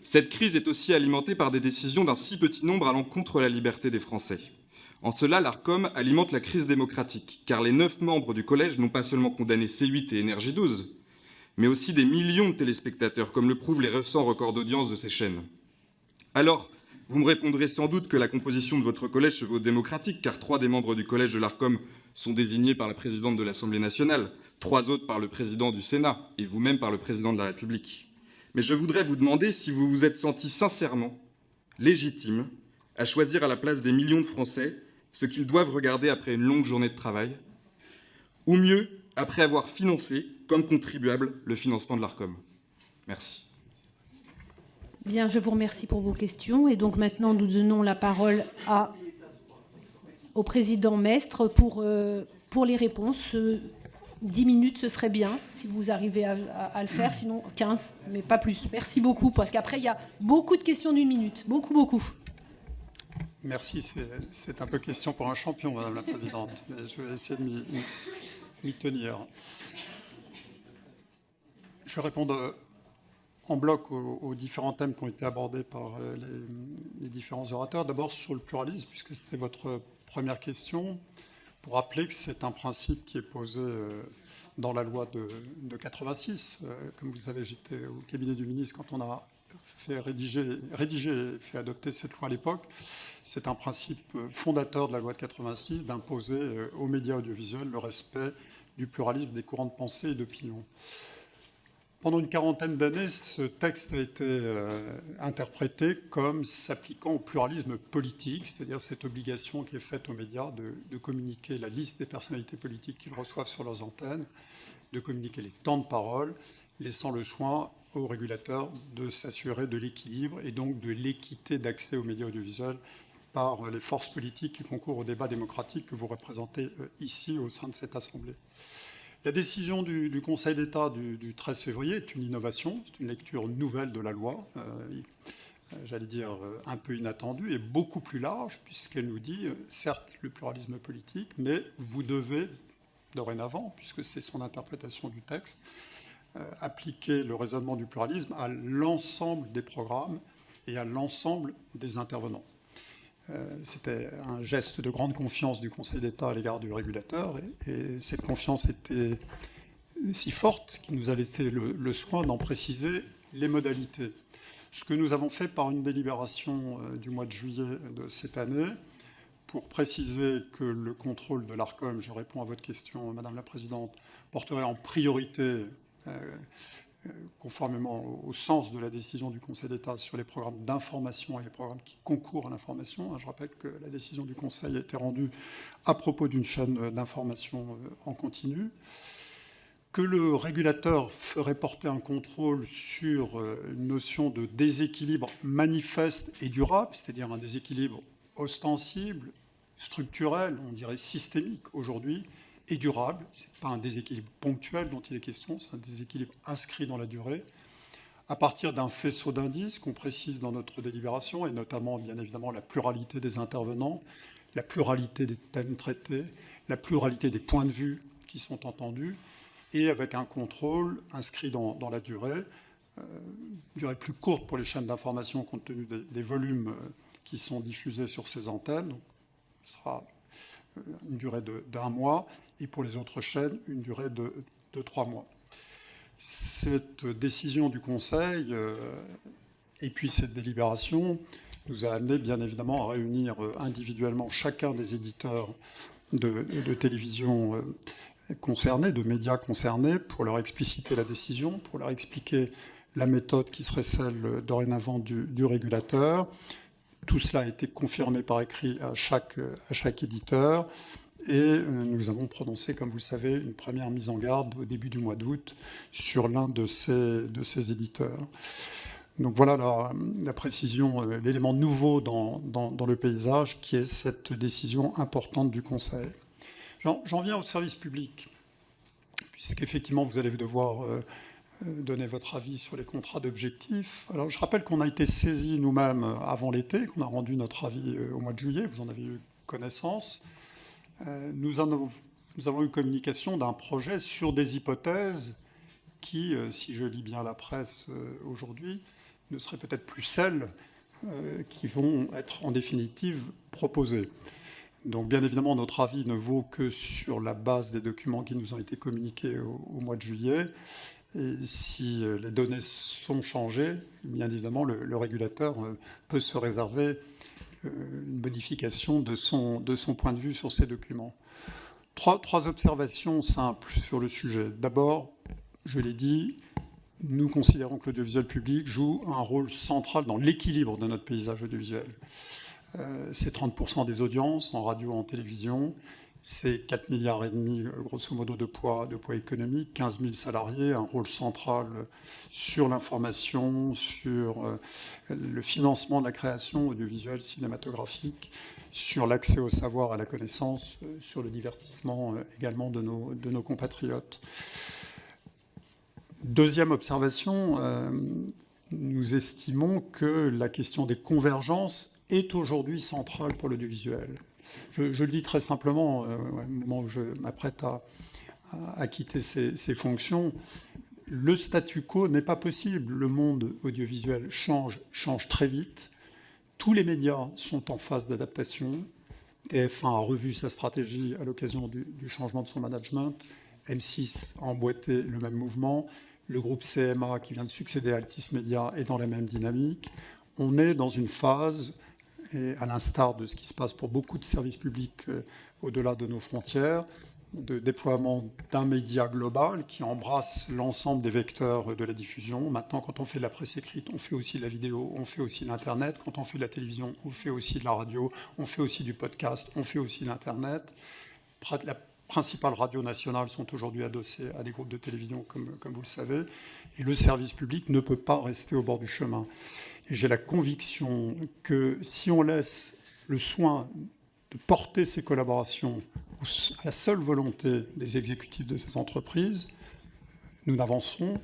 Cette crise est aussi alimentée par des décisions d'un si petit nombre allant contre la liberté des Français. En cela, l'ARCOM alimente la crise démocratique, car les 9 membres du collège n'ont pas seulement condamné C8 et NRJ12, mais aussi des millions de téléspectateurs, comme le prouvent les récents records d'audience de ces chaînes. Alors, vous me répondrez sans doute que la composition de votre collège se veut démocratique, car 3 des membres du collège de l'ARCOM sont désignés par la présidente de l'Assemblée nationale, 3 autres par le président du Sénat, et vous-même par le président de la République. Mais je voudrais vous demander si vous vous êtes senti sincèrement légitime à choisir à la place des millions de Français ce qu'ils doivent regarder après une longue journée de travail, ou mieux, après avoir financé, comme contribuable, le financement de l'ARCOM. Merci. Bien, je vous remercie pour vos questions. Et donc maintenant, nous donnons la parole au président Mestre pour les réponses. 10 minutes, ce serait bien, si vous arrivez à le faire, sinon 15, mais pas plus. Merci beaucoup, parce qu'après, il y a beaucoup de questions d'1 minute. Beaucoup. Merci, c'est un peu question pour un champion, Madame la Présidente, mais je vais essayer de m'y tenir. Je vais répondre en bloc aux différents thèmes qui ont été abordés par les différents orateurs. D'abord sur le pluralisme, puisque c'était votre première question, pour rappeler que c'est un principe qui est posé dans la loi de 86. Comme vous le savez, j'étais au cabinet du ministre quand on a rédigé et fait adopter cette loi à l'époque. C'est un principe fondateur de la loi de 86 d'imposer aux médias audiovisuels le respect du pluralisme des courants de pensée et d'opinion. Pendant une quarantaine d'années, ce texte a été interprété comme s'appliquant au pluralisme politique, c'est-à-dire cette obligation qui est faite aux médias de communiquer la liste des personnalités politiques qu'ils reçoivent sur leurs antennes, de communiquer les temps de parole, laissant le soin aux régulateurs de s'assurer de l'équilibre et donc de l'équité d'accès aux médias audiovisuels par les forces politiques qui concourent au débat démocratique que vous représentez ici au sein de cette Assemblée. La décision du Conseil d'État du 13 février est une innovation, c'est une lecture nouvelle de la loi, j'allais dire un peu inattendue et beaucoup plus large, puisqu'elle nous dit, certes, le pluralisme politique, mais vous devez, dorénavant, puisque c'est son interprétation du texte, appliquer le raisonnement du pluralisme à l'ensemble des programmes et à l'ensemble des intervenants. C'était un geste de grande confiance du Conseil d'État à l'égard du régulateur, et cette confiance était si forte qu'il nous a laissé le soin d'en préciser les modalités. Ce que nous avons fait par une délibération du mois de juillet de cette année, pour préciser que le contrôle de l'Arcom, je réponds à votre question, Madame la Présidente, porterait en priorité conformément au sens de la décision du Conseil d'État sur les programmes d'information et les programmes qui concourent à l'information. Je rappelle que la décision du Conseil a été rendue à propos d'une chaîne d'information en continu, que le régulateur ferait porter un contrôle sur une notion de déséquilibre manifeste et durable, c'est-à-dire un déséquilibre ostensible, structurel, on dirait systémique aujourd'hui, et durable. Ce n'est pas un déséquilibre ponctuel dont il est question, c'est un déséquilibre inscrit dans la durée, à partir d'un faisceau d'indices qu'on précise dans notre délibération, et notamment, bien évidemment, la pluralité des intervenants, la pluralité des thèmes traités, la pluralité des points de vue qui sont entendus, et avec un contrôle inscrit dans la durée, durée plus courte pour les chaînes d'information compte tenu des volumes qui sont diffusés sur ces antennes. Donc, ce sera une durée d'1 mois, et pour les autres chaînes, une durée de 3 mois. Cette décision du Conseil et puis cette délibération nous a amené bien évidemment à réunir individuellement chacun des éditeurs de télévision concernés, de médias concernés, pour leur expliciter la décision, pour leur expliquer la méthode qui serait celle dorénavant du régulateur. Tout cela a été confirmé par écrit à chaque éditeur. Et nous avons prononcé, comme vous le savez, une première mise en garde au début du mois d'août sur l'un de ces éditeurs. Donc voilà la précision, l'élément nouveau dans le paysage qui est cette décision importante du Conseil. J'en viens au service public, puisqu'effectivement vous allez devoir donner votre avis sur les contrats d'objectifs. Alors je rappelle qu'on a été saisis nous-mêmes avant l'été, qu'on a rendu notre avis au mois de juillet, vous en avez eu connaissance. Nous avons eu communication d'un projet sur des hypothèses qui, si je lis bien la presse aujourd'hui, ne seraient peut-être plus celles qui vont être en définitive proposées. Donc bien évidemment, notre avis ne vaut que sur la base des documents qui nous ont été communiqués au mois de juillet. Et si les données sont changées, bien évidemment, le régulateur peut se réserver une modification de son point de vue sur ces documents. Trois observations simples sur le sujet. D'abord, je l'ai dit, nous considérons que l'audiovisuel public joue un rôle central dans l'équilibre de notre paysage audiovisuel. C'est 30% des audiences en radio, en télévision. C'est 4,5 milliards, grosso modo, de poids économique, 15 000 salariés, un rôle central sur l'information, sur le financement de la création audiovisuelle cinématographique, sur l'accès au savoir, à la connaissance, sur le divertissement également de nos compatriotes. Deuxième observation, nous estimons que la question des convergences est aujourd'hui centrale pour l'audiovisuel. Je le dis très simplement, au moment où je m'apprête à quitter ces fonctions, le statu quo n'est pas possible. Le monde audiovisuel change très vite. Tous les médias sont en phase d'adaptation. TF1 a revu sa stratégie à l'occasion du changement de son management. M6 a emboîté le même mouvement. Le groupe CMA, qui vient de succéder à Altis Media, est dans la même dynamique. On est dans une phase, et à l'instar de ce qui se passe pour beaucoup de services publics au-delà de nos frontières, de déploiement d'un média global qui embrasse l'ensemble des vecteurs de la diffusion. Maintenant, quand on fait de la presse écrite, on fait aussi de la vidéo, on fait aussi de l'Internet. Quand on fait de la télévision, on fait aussi de la radio, on fait aussi du podcast, on fait aussi de l'Internet. La principales radios nationales sont aujourd'hui adossées à des groupes de télévision, comme vous le savez. Et le service public ne peut pas rester au bord du chemin. Et j'ai la conviction que si on laisse le soin de porter ces collaborations à la seule volonté des exécutifs de ces entreprises, nous n'avancerons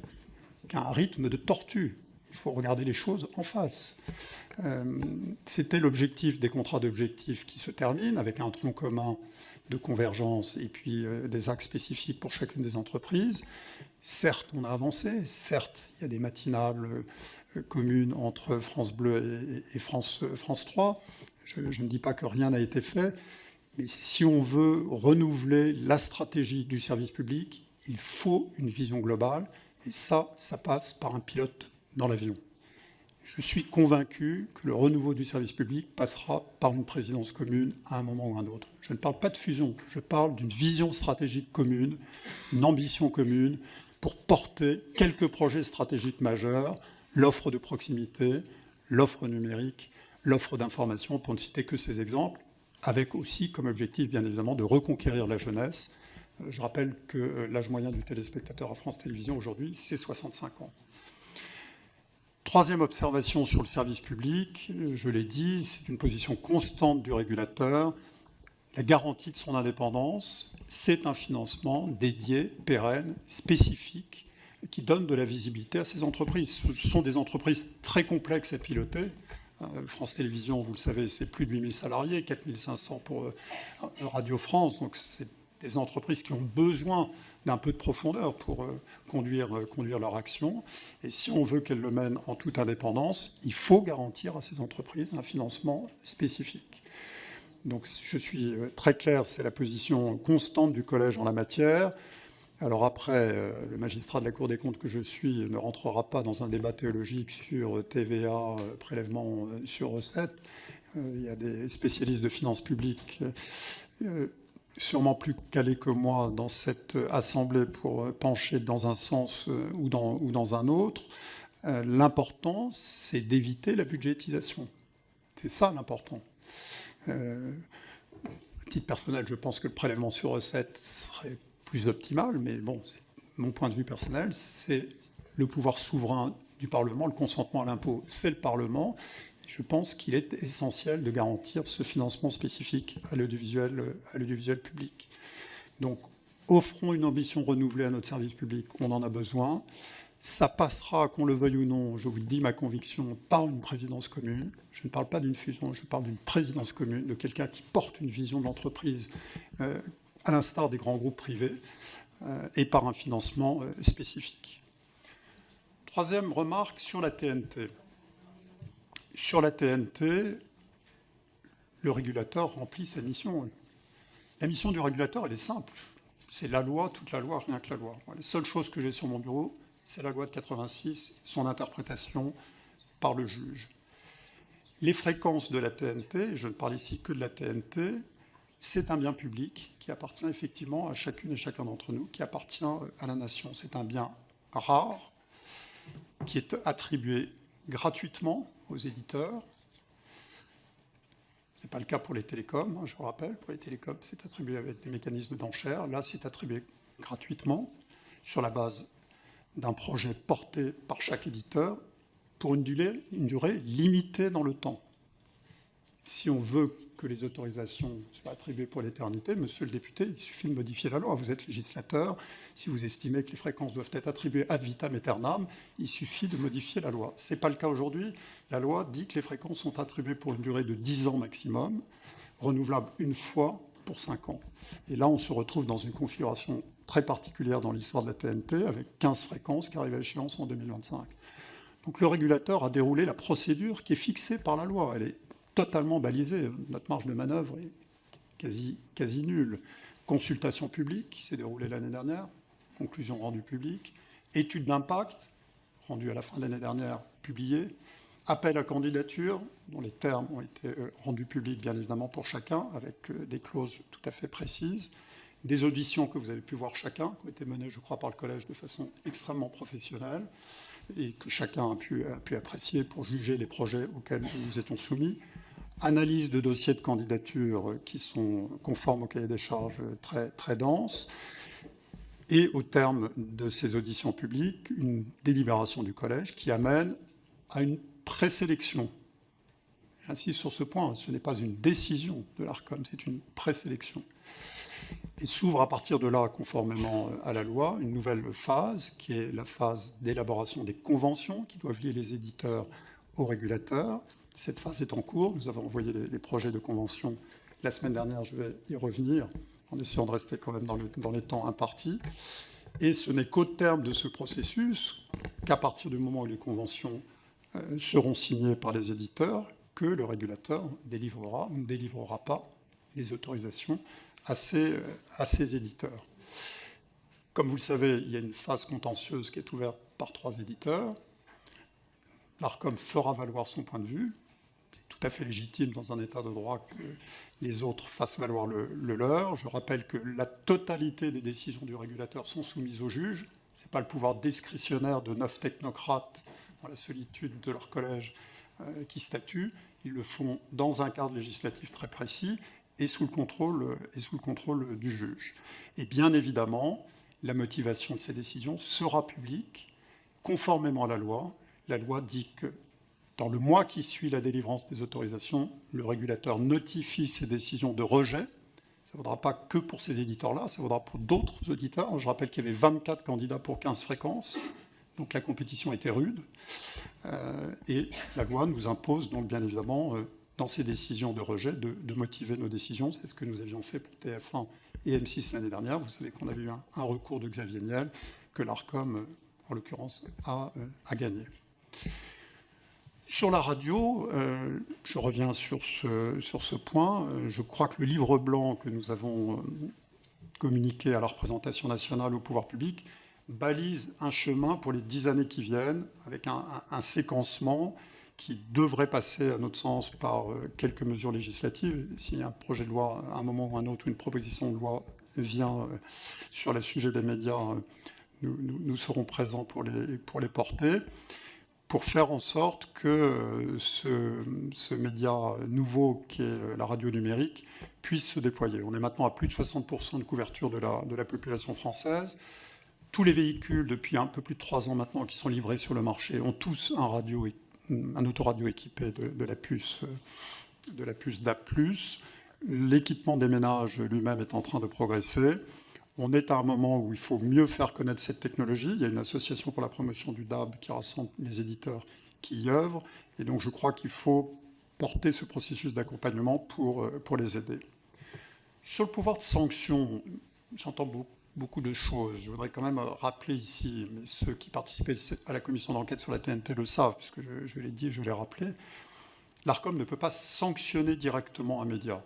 qu'à un rythme de tortue. Il faut regarder les choses en face. C'était l'objectif des contrats d'objectifs qui se terminent avec un tronc commun de convergence et puis des axes spécifiques pour chacune des entreprises. Certes, on a avancé. Certes, il y a des matinales communes entre France Bleu et France 3. Je ne dis pas que rien n'a été fait, mais si on veut renouveler la stratégie du service public, il faut une vision globale, et ça passe par un pilote dans l'avion. Je suis convaincu que le renouveau du service public passera par une présidence commune à un moment ou un autre. Je ne parle pas de fusion, je parle d'une vision stratégique commune, une ambition commune pour porter quelques projets stratégiques majeurs, l'offre de proximité, l'offre numérique, l'offre d'information, pour ne citer que ces exemples, avec aussi comme objectif, bien évidemment, de reconquérir la jeunesse. Je rappelle que l'âge moyen du téléspectateur à France Télévisions aujourd'hui, c'est 65 ans. Troisième observation sur le service public, je l'ai dit, c'est une position constante du régulateur. La garantie de son indépendance, c'est un financement dédié, pérenne, spécifique, qui donne de la visibilité à ces entreprises. Ce sont des entreprises très complexes à piloter. France Télévisions, vous le savez, c'est plus de 8000 salariés, 4500 pour Radio France. Donc, c'est des entreprises qui ont besoin d'un peu de profondeur pour conduire leur action. Et si on veut qu'elles le mènent en toute indépendance, il faut garantir à ces entreprises un financement spécifique. Donc, je suis très clair, c'est la position constante du Collège en la matière. Alors après, le magistrat de la Cour des comptes que je suis ne rentrera pas dans un débat théologique sur TVA, prélèvement sur recettes. Il y a des spécialistes de finances publiques sûrement plus calés que moi dans cette assemblée pour pencher dans un sens ou dans un autre. L'important, c'est d'éviter la budgétisation. C'est ça l'important. À titre personnel, je pense que le prélèvement sur recettes serait plus optimal, mais bon, c'est mon point de vue personnel, c'est le pouvoir souverain du Parlement, le consentement à l'impôt, c'est le Parlement. Je pense qu'il est essentiel de garantir ce financement spécifique à l'audiovisuel public. Donc, offrons une ambition renouvelée à notre service public, on en a besoin. Ça passera, qu'on le veuille ou non, je vous le dis, ma conviction, par une présidence commune. Je ne parle pas d'une fusion, je parle d'une présidence commune, de quelqu'un qui porte une vision de l'entreprise à l'instar des grands groupes privés, et par un financement spécifique. Troisième remarque sur la TNT. Sur la TNT, le régulateur remplit sa mission. La mission du régulateur, elle est simple. C'est la loi, toute la loi, rien que la loi. La seule chose que j'ai sur mon bureau, c'est la loi de 86, son interprétation par le juge. Les fréquences de la TNT, je ne parle ici que de la TNT, c'est un bien public qui appartient effectivement à chacune et chacun d'entre nous, qui appartient à la nation. C'est un bien rare qui est attribué gratuitement aux éditeurs. Ce n'est pas le cas pour les télécoms, je vous rappelle. Pour les télécoms, c'est attribué avec des mécanismes d'enchères. Là, c'est attribué gratuitement sur la base d'un projet porté par chaque éditeur pour une durée limitée dans le temps. Si on veut que les autorisations soient attribuées pour l'éternité, monsieur le député, il suffit de modifier la loi. Vous êtes législateur. Si vous estimez que les fréquences doivent être attribuées ad vitam aeternam, il suffit de modifier la loi. Ce n'est pas le cas aujourd'hui. La loi dit que les fréquences sont attribuées pour une durée de 10 ans maximum, renouvelable une fois pour 5 ans. Et là, on se retrouve dans une configuration très particulière dans l'histoire de la TNT, avec 15 fréquences qui arrivent à échéance en 2025. Donc le régulateur a déroulé la procédure qui est fixée par la loi. Elle est totalement balisée. Notre marge de manœuvre est quasi nulle. Consultation publique qui s'est déroulée l'année dernière, conclusion rendue publique, étude d'impact rendue à la fin de l'année dernière, publiée, appel à candidature, dont les termes ont été rendus publics, bien évidemment, pour chacun, avec des clauses tout à fait précises, des auditions que vous avez pu voir chacun, qui ont été menées, je crois, par le Collège de façon extrêmement professionnelle, et que chacun a pu apprécier pour juger les projets auxquels nous étions soumis. Analyse de dossiers de candidature qui sont conformes au cahier des charges très, très dense. Et au terme de ces auditions publiques, une délibération du Collège qui amène à une présélection. J'insiste sur ce point, ce n'est pas une décision de l'ARCOM, c'est une présélection. Et s'ouvre à partir de là, conformément à la loi, une nouvelle phase, qui est la phase d'élaboration des conventions qui doivent lier les éditeurs aux régulateurs. Cette phase est en cours. Nous avons envoyé les projets de convention la semaine dernière. Je vais y revenir en essayant de rester quand même dans les temps impartis. Et ce n'est qu'au terme de ce processus, qu'à partir du moment où les conventions seront signées par les éditeurs, que le régulateur délivrera ou ne délivrera pas les autorisations à ces éditeurs. Comme vous le savez, il y a une phase contentieuse qui est ouverte par 3 éditeurs. L'ARCOM fera valoir son point de vue. C'est tout à fait légitime dans un état de droit que les autres fassent valoir le leur. Je rappelle que la totalité des décisions du régulateur sont soumises au juge. Ce n'est pas le pouvoir discrétionnaire de 9 technocrates dans la solitude de leur collège qui statuent. Ils le font dans un cadre législatif très précis et sous le contrôle du juge. Et bien évidemment, la motivation de ces décisions sera publique, conformément à la loi. La loi dit que dans le mois qui suit la délivrance des autorisations, le régulateur notifie ses décisions de rejet. Ça ne vaudra pas que pour ces éditeurs-là, ça vaudra pour d'autres auditeurs. Je rappelle qu'il y avait 24 candidats pour 15 fréquences, donc la compétition était rude. Et la loi nous impose donc bien évidemment, dans ces décisions de rejet, de motiver nos décisions. C'est ce que nous avions fait pour TF1 et M6 l'année dernière. Vous savez qu'on avait eu un recours de Xavier Niel que l'ARCOM, en l'occurrence, a gagné. Sur la radio, je reviens sur ce point. Je crois que le livre blanc que nous avons communiqué à la représentation nationale, au pouvoir public, balise un chemin pour les 10 années qui viennent, avec un séquencement qui devrait passer, à notre sens, par quelques mesures législatives. Si un projet de loi, à un moment ou un autre, une proposition de loi vient sur le sujet des médias, nous serons présents pour les porter, pour faire en sorte que ce média nouveau qui est la radio numérique puisse se déployer. On est maintenant à plus de 60% de couverture de la population française. Tous les véhicules, depuis un peu plus de 3 ans maintenant, qui sont livrés sur le marché, ont tous un autoradio équipé de la puce DAB+. L'équipement des ménages lui-même est en train de progresser. On est à un moment où il faut mieux faire connaître cette technologie. Il y a une association pour la promotion du DAB qui rassemble les éditeurs qui y œuvrent. Et donc je crois qu'il faut porter ce processus d'accompagnement pour les aider. Sur le pouvoir de sanction, j'entends beaucoup de choses. Je voudrais quand même rappeler ici, mais ceux qui participaient à la commission d'enquête sur la TNT le savent, puisque je l'ai dit, je l'ai rappelé, l'ARCOM ne peut pas sanctionner directement un média.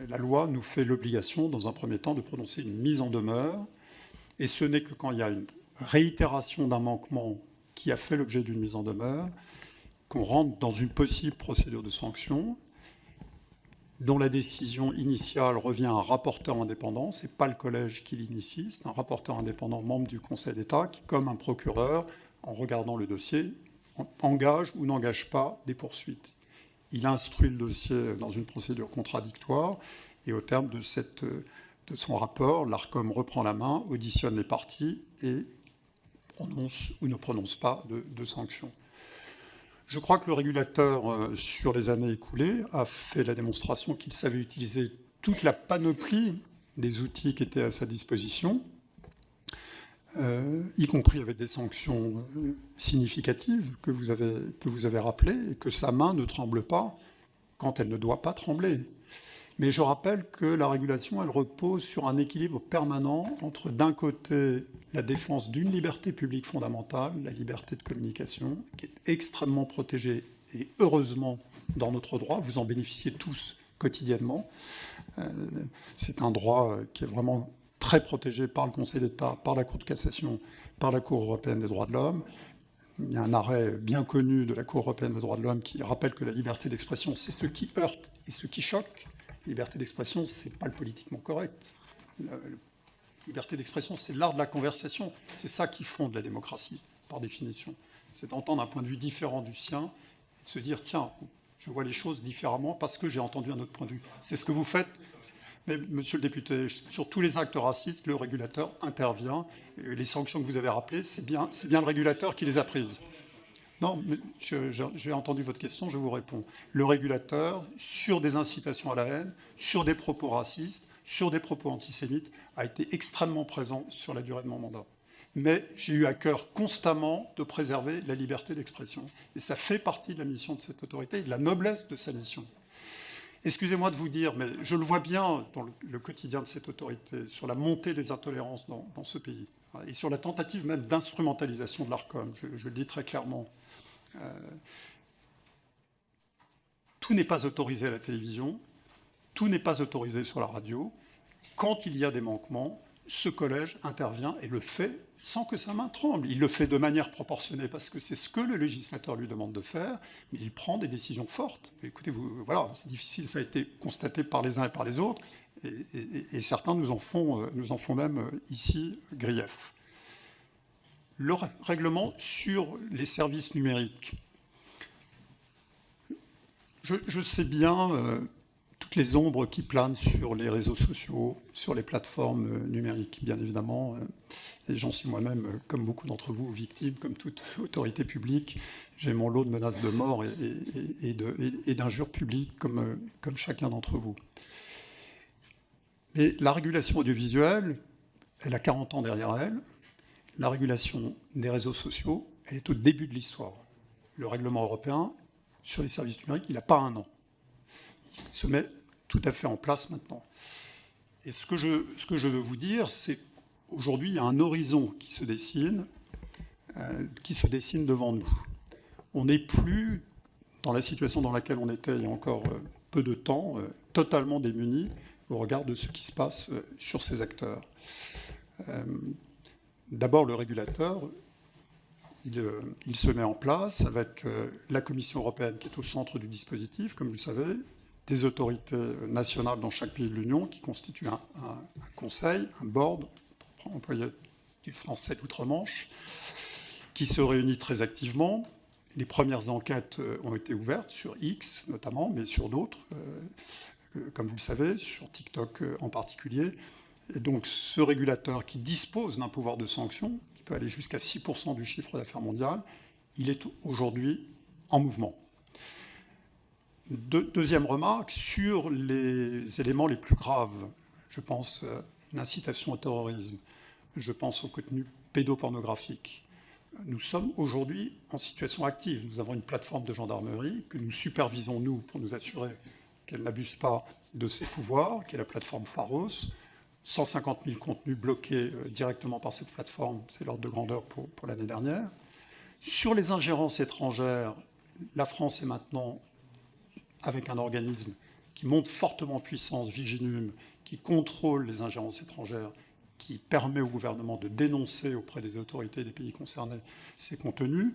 La loi nous fait l'obligation, dans un premier temps, de prononcer une mise en demeure, et ce n'est que quand il y a une réitération d'un manquement qui a fait l'objet d'une mise en demeure qu'on rentre dans une possible procédure de sanction, dont la décision initiale revient à un rapporteur indépendant. Ce n'est pas le collège qui l'initie, c'est un rapporteur indépendant, membre du Conseil d'État, qui, comme un procureur, en regardant le dossier, engage ou n'engage pas des poursuites. Il instruit le dossier dans une procédure contradictoire, et au terme de son rapport, l'ARCOM reprend la main, auditionne les parties et prononce ou ne prononce pas de sanctions. Je crois que le régulateur, sur les années écoulées, a fait la démonstration qu'il savait utiliser toute la panoplie des outils qui étaient à sa disposition, y compris avec des sanctions significatives que vous avez rappelées, et que sa main ne tremble pas quand elle ne doit pas trembler. Mais je rappelle que la régulation, elle repose sur un équilibre permanent entre, d'un côté, la défense d'une liberté publique fondamentale, la liberté de communication, qui est extrêmement protégée, et heureusement, dans notre droit, vous en bénéficiez tous quotidiennement. C'est un droit qui est vraiment très protégé par le Conseil d'État, par la Cour de cassation, par la Cour européenne des droits de l'homme. Il y a un arrêt bien connu de la Cour européenne des droits de l'homme qui rappelle que la liberté d'expression, c'est ce qui heurte et ce qui choque. La liberté d'expression, ce n'est pas le politiquement correct. La liberté d'expression, c'est l'art de la conversation. C'est ça qui fonde la démocratie, par définition. C'est d'entendre un point de vue différent du sien et de se dire, tiens, je vois les choses différemment parce que j'ai entendu un autre point de vue. C'est ce que vous faites. Mais, monsieur le député, sur tous les actes racistes, le régulateur intervient. Et les sanctions que vous avez rappelées, c'est bien le régulateur qui les a prises. Non, mais j'ai entendu votre question, je vous réponds. Le régulateur, sur des incitations à la haine, sur des propos racistes, sur des propos antisémites, a été extrêmement présent sur la durée de mon mandat. Mais j'ai eu à cœur constamment de préserver la liberté d'expression. Et ça fait partie de la mission de cette autorité et de la noblesse de sa mission. Excusez-moi de vous dire, mais je le vois bien dans le quotidien de cette autorité, sur la montée des intolérances dans ce pays, et sur la tentative même d'instrumentalisation de l'ARCOM, je le dis très clairement. Tout n'est pas autorisé à la télévision, tout n'est pas autorisé sur la radio. Quand il y a des manquements, ce collège intervient et le fait sans que sa main tremble. Il le fait de manière proportionnée parce que c'est ce que le législateur lui demande de faire, mais il prend des décisions fortes. Écoutez, voilà, c'est difficile, ça a été constaté par les uns et par les autres, et certains nous en font même ici grief. Le règlement sur les services numériques. Je sais bien toutes les ombres qui planent sur les réseaux sociaux, sur les plateformes numériques, bien évidemment. Et j'en suis moi-même, comme beaucoup d'entre vous, victime, comme toute autorité publique. J'ai mon lot de menaces de mort et d'injures publiques, comme chacun d'entre vous. Mais la régulation audiovisuelle, elle a 40 ans derrière elle. La régulation des réseaux sociaux, elle est au début de l'histoire. Le règlement européen sur les services numériques, il n'a pas un an. Il se met tout à fait en place maintenant. Et ce que je veux vous dire, c'est qu'aujourd'hui, il y a un horizon qui se dessine devant nous. On n'est plus dans la situation dans laquelle on était il y a encore peu de temps, totalement démunis au regard de ce qui se passe sur ces acteurs. D'abord, le régulateur, il se met en place avec la Commission européenne qui est au centre du dispositif, comme vous le savez, des autorités nationales dans chaque pays de l'Union qui constituent un conseil, un board, pour employer du français d'outre-Manche, qui se réunit très activement. Les premières enquêtes ont été ouvertes sur X notamment, mais sur d'autres, comme vous le savez, sur TikTok en particulier. Et donc ce régulateur qui dispose d'un pouvoir de sanction, qui peut aller jusqu'à 6% du chiffre d'affaires mondial, il est aujourd'hui en mouvement. Deuxième remarque, sur les éléments les plus graves, je pense l'incitation au terrorisme, je pense au contenu pédopornographique. Nous sommes aujourd'hui en situation active. Nous avons une plateforme de gendarmerie que nous supervisons, nous, pour nous assurer qu'elle n'abuse pas de ses pouvoirs, qui est la plateforme Pharos. 150 000 contenus bloqués directement par cette plateforme, c'est l'ordre de grandeur pour l'année dernière. Sur les ingérences étrangères, la France est maintenant avec un organisme qui monte fortement en puissance, Viginum, qui contrôle les ingérences étrangères, qui permet au gouvernement de dénoncer auprès des autorités des pays concernés ces contenus.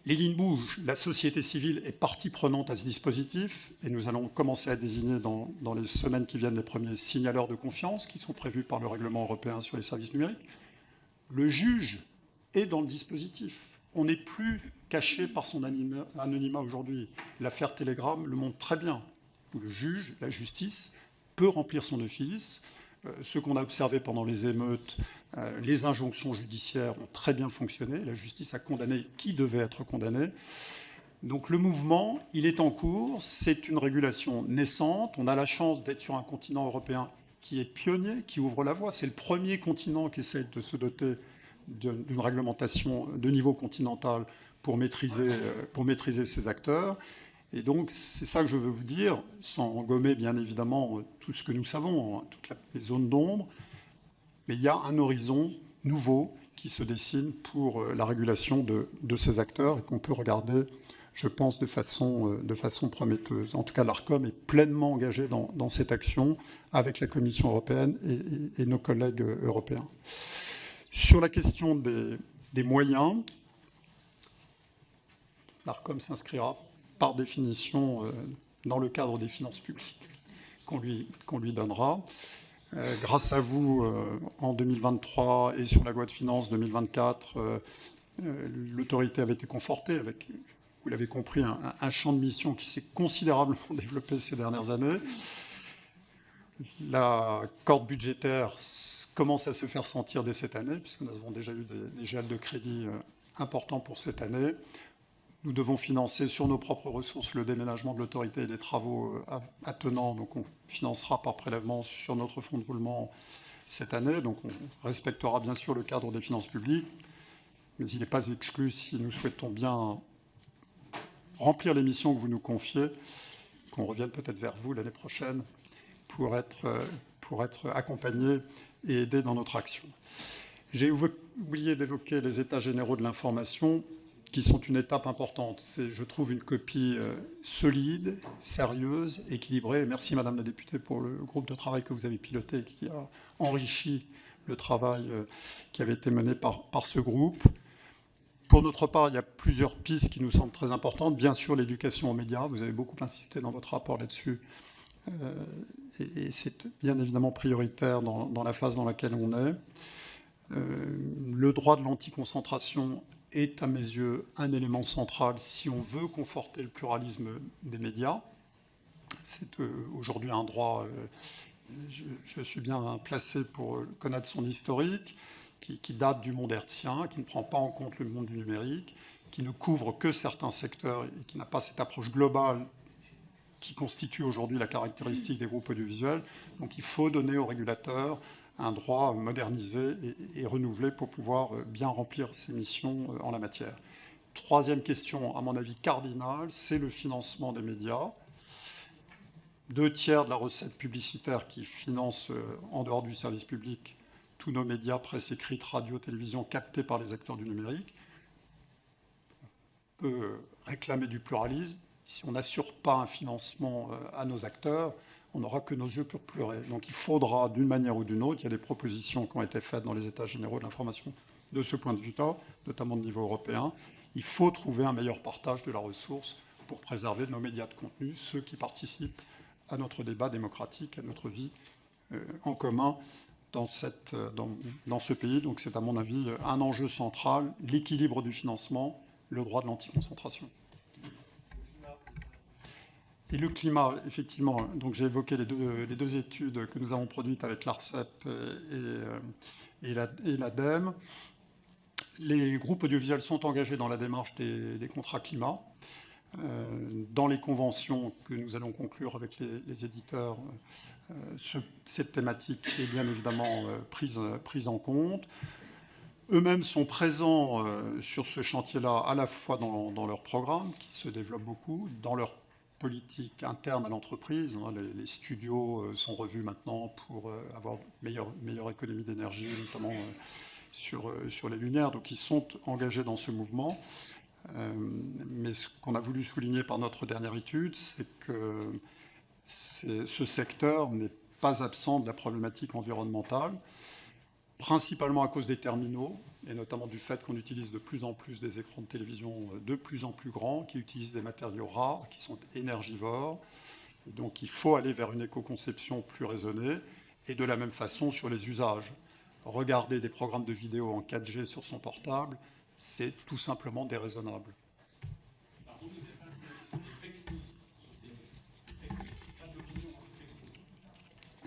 Les lignes bougent. La société civile est partie prenante à ce dispositif et nous allons commencer à désigner dans les semaines qui viennent les premiers signaleurs de confiance qui sont prévus par le règlement européen sur les services numériques. Le juge est dans le dispositif. On n'est plus caché par son anonymat aujourd'hui. L'affaire Telegram le montre très bien, où le juge, la justice, peut remplir son office. Ce qu'on a observé pendant les émeutes, les injonctions judiciaires ont très bien fonctionné. La justice a condamné qui devait être condamné. Donc le mouvement, il est en cours. C'est une régulation naissante. On a la chance d'être sur un continent européen qui est pionnier, qui ouvre la voie. C'est le premier continent qui essaie de se doter d'une réglementation de niveau continental pour maîtriser ces acteurs. Et donc, c'est ça que je veux vous dire, sans gommer bien évidemment tout ce que nous savons, toutes les zones d'ombre, mais il y a un horizon nouveau qui se dessine pour la régulation de ces acteurs et qu'on peut regarder, je pense, de façon prometteuse. En tout cas, l'ARCOM est pleinement engagé dans cette action avec la Commission européenne et nos collègues européens. Sur la question des moyens, l'ARCOM s'inscrira par définition dans le cadre des finances publiques qu'on lui donnera. Grâce à vous, en 2023 et sur la loi de finances 2024, l'autorité avait été confortée avec, vous l'avez compris, un champ de mission qui s'est considérablement développé ces dernières années. La corde budgétaire commence à se faire sentir dès cette année, puisque nous avons déjà eu des gels de crédit importants pour cette année. Nous devons financer sur nos propres ressources le déménagement de l'autorité et des travaux attenants. Donc on financera par prélèvement sur notre fonds de roulement cette année. Donc on respectera bien sûr le cadre des finances publiques. Mais il n'est pas exclu, si nous souhaitons bien remplir les missions que vous nous confiez, qu'on revienne peut-être vers vous l'année prochaine pour être accompagnés et aidés dans notre action. J'ai oublié d'évoquer les états généraux de l'information, qui sont une étape importante. C'est, je trouve, une copie solide, sérieuse, équilibrée. Merci, Madame la députée, pour le groupe de travail que vous avez piloté, qui a enrichi le travail qui avait été mené par ce groupe. Pour notre part, il y a plusieurs pistes qui nous semblent très importantes. Bien sûr, l'éducation aux médias. Vous avez beaucoup insisté dans votre rapport là-dessus. Et c'est bien évidemment prioritaire dans la phase dans laquelle on est. Le droit de l'anticoncentration est, à mes yeux, un élément central si on veut conforter le pluralisme des médias. C'est aujourd'hui un droit, je suis bien placé pour connaître son historique, qui date du monde hertzien, qui ne prend pas en compte le monde du numérique, qui ne couvre que certains secteurs et qui n'a pas cette approche globale qui constitue aujourd'hui la caractéristique des groupes audiovisuels. Donc il faut donner aux régulateurs un droit modernisé et renouvelé pour pouvoir bien remplir ses missions en la matière. Troisième question, à mon avis cardinale, c'est le financement des médias. 2/3 de la recette publicitaire qui finance, en dehors du service public, tous nos médias, presse écrite, radio, télévision, captés par les acteurs du numérique. On peut réclamer du pluralisme. Si on n'assure pas un financement à nos acteurs, on n'aura que nos yeux pour pleurer. Donc il faudra, d'une manière ou d'une autre, il y a des propositions qui ont été faites dans les états généraux de l'information de ce point de vue-là, notamment au niveau européen. Il faut trouver un meilleur partage de la ressource pour préserver nos médias de contenu, ceux qui participent à notre débat démocratique, à notre vie en commun dans ce pays. Donc c'est à mon avis un enjeu central, l'équilibre du financement, le droit de l'anticoncentration. Et le climat, effectivement, donc j'ai évoqué les deux études que nous avons produites avec l'ARCEP et l'ADEME. Les groupes audiovisuels sont engagés dans la démarche des contrats climat. Dans les conventions que nous allons conclure avec les éditeurs, cette thématique est bien évidemment prise en compte. Eux-mêmes sont présents sur ce chantier-là, à la fois dans leur programme, qui se développe beaucoup, dans leur politique interne à l'entreprise. Les studios sont revus maintenant pour avoir meilleure économie d'énergie, notamment sur les lumières. Donc ils sont engagés dans ce mouvement. Mais ce qu'on a voulu souligner par notre dernière étude, c'est que ce secteur n'est pas absent de la problématique environnementale, principalement à cause des terminaux, et notamment du fait qu'on utilise de plus en plus des écrans de télévision de plus en plus grands, qui utilisent des matériaux rares, qui sont énergivores. Et donc il faut aller vers une éco-conception plus raisonnée, et de la même façon sur les usages. Regarder des programmes de vidéo en 4G sur son portable, c'est tout simplement déraisonnable.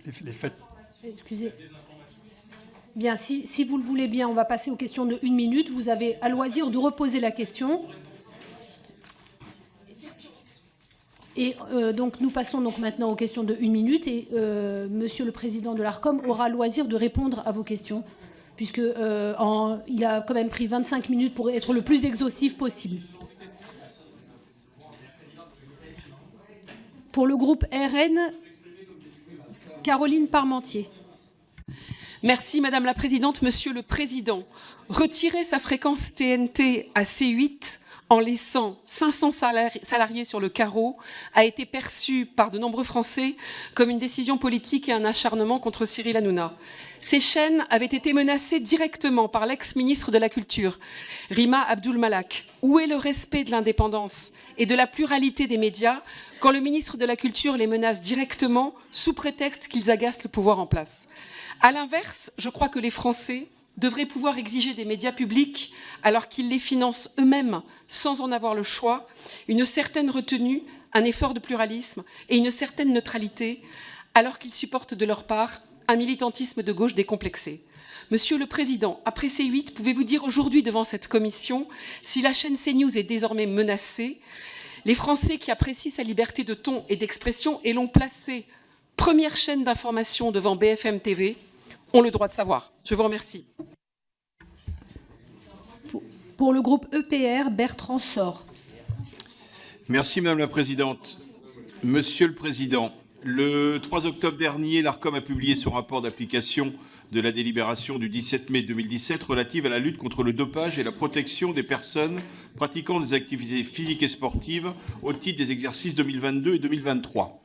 Les faits. Excusez. Bien, si vous le voulez bien, on va passer aux questions de 1 minute. Vous avez à loisir de reposer la question. Et donc nous passons donc maintenant aux questions de 1 minute. Et Monsieur le Président de l'ARCOM aura loisir de répondre à vos questions, puisque il a quand même pris 25 minutes pour être le plus exhaustif possible. Pour le groupe RN, Caroline Parmentier. Merci Madame la Présidente. Monsieur le Président, retirer sa fréquence TNT à C8 en laissant 500 salariés sur le carreau a été perçu par de nombreux Français comme une décision politique et un acharnement contre Cyril Hanouna. Ces chaînes avaient été menacées directement par l'ex-ministre de la Culture, Rima Abdul Malak. Où est le respect de l'indépendance et de la pluralité des médias quand le ministre de la Culture les menace directement sous prétexte qu'ils agacent le pouvoir en place? À l'inverse, je crois que les Français devraient pouvoir exiger des médias publics, alors qu'ils les financent eux-mêmes sans en avoir le choix, une certaine retenue, un effort de pluralisme et une certaine neutralité, alors qu'ils supportent de leur part un militantisme de gauche décomplexé. Monsieur le Président, après C8, pouvez-vous dire aujourd'hui devant cette commission si la chaîne CNews est désormais menacée? Les Français qui apprécient sa liberté de ton et d'expression et l'ont placée première chaîne d'information devant BFM TV ont le droit de savoir. Je vous remercie. Pour le groupe EPR, Bertrand Sort. Merci Madame la Présidente. Monsieur le Président, le 3 octobre dernier, l'ARCOM a publié son rapport d'application de la délibération du 17 mai 2017 relative à la lutte contre le dopage et la protection des personnes pratiquant des activités physiques et sportives au titre des exercices 2022 et 2023.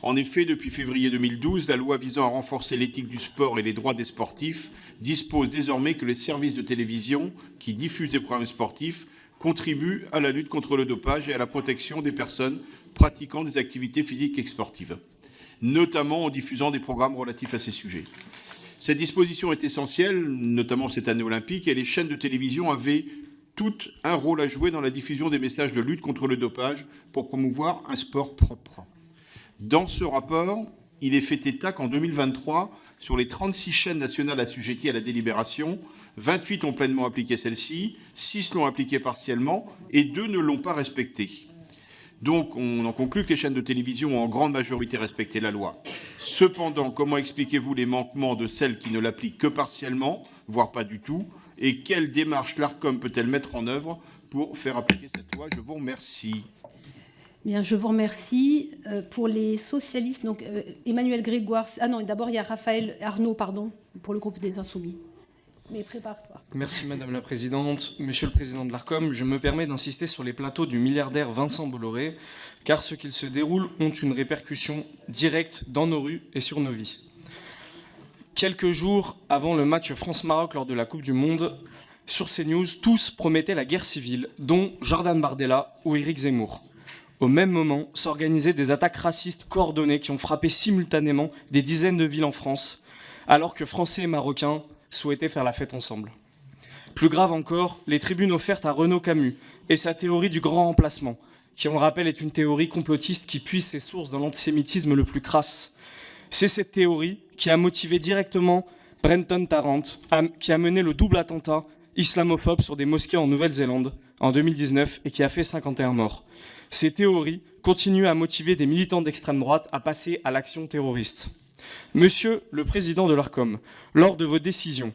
En effet, depuis février 2012, la loi visant à renforcer l'éthique du sport et les droits des sportifs dispose désormais que les services de télévision qui diffusent des programmes sportifs contribuent à la lutte contre le dopage et à la protection des personnes pratiquant des activités physiques et sportives, notamment en diffusant des programmes relatifs à ces sujets. Cette disposition est essentielle, notamment cette année olympique, et les chaînes de télévision avaient toutes un rôle à jouer dans la diffusion des messages de lutte contre le dopage pour promouvoir un sport propre. Dans ce rapport, il est fait état qu'en 2023, sur les 36 chaînes nationales assujetties à la délibération, 28 ont pleinement appliqué celle-ci, 6 l'ont appliquée partiellement et 2 ne l'ont pas respectée. Donc, on en conclut que les chaînes de télévision ont en grande majorité respecté la loi. Cependant, comment expliquez-vous les manquements de celles qui ne l'appliquent que partiellement, voire pas du tout, et quelle démarche l'ARCOM peut-elle mettre en œuvre pour faire appliquer cette loi? Je vous remercie. Bien, je vous remercie. Pour les socialistes, donc Emmanuel Grégoire. Ah non, d'abord il y a Raphaël Arnaud, pardon, pour le groupe des Insoumis. Mais prépare-toi. Merci Madame la Présidente. Monsieur le Président de l'ARCOM, je me permets d'insister sur les plateaux du milliardaire Vincent Bolloré, car ce qu'il se déroule ont une répercussion directe dans nos rues et sur nos vies. Quelques jours avant le match France-Maroc lors de la Coupe du Monde, sur CNews, tous promettaient la guerre civile, dont Jordan Bardella ou Éric Zemmour. Au même moment, s'organisaient des attaques racistes coordonnées qui ont frappé simultanément des dizaines de villes en France, alors que Français et Marocains souhaitaient faire la fête ensemble. Plus grave encore, les tribunes offertes à Renaud Camus et sa théorie du grand remplacement, qui, on le rappelle, est une théorie complotiste qui puise ses sources dans l'antisémitisme le plus crasse. C'est cette théorie qui a motivé directement Brenton Tarrant, qui a mené le double attentat islamophobe sur des mosquées en Nouvelle-Zélande en 2019 et qui a fait 51 morts. Ces théories continuent à motiver des militants d'extrême droite à passer à l'action terroriste. Monsieur le Président de l'ARCOM, lors de vos décisions,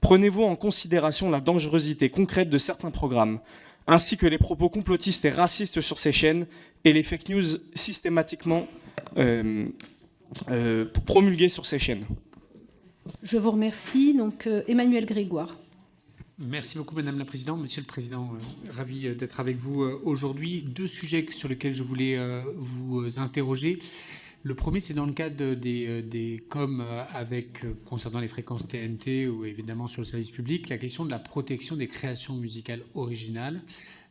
prenez-vous en considération la dangerosité concrète de certains programmes, ainsi que les propos complotistes et racistes sur ces chaînes et les fake news systématiquement promulguées sur ces chaînes? Je vous remercie. Donc Emmanuel Grégoire. Merci beaucoup Madame la Présidente. Monsieur le Président, ravi d'être avec vous aujourd'hui. 2 sujets sur lesquels je voulais vous interroger. Le premier, c'est dans le cadre des COM concernant les fréquences TNT ou évidemment sur le service public, la question de la protection des créations musicales originales.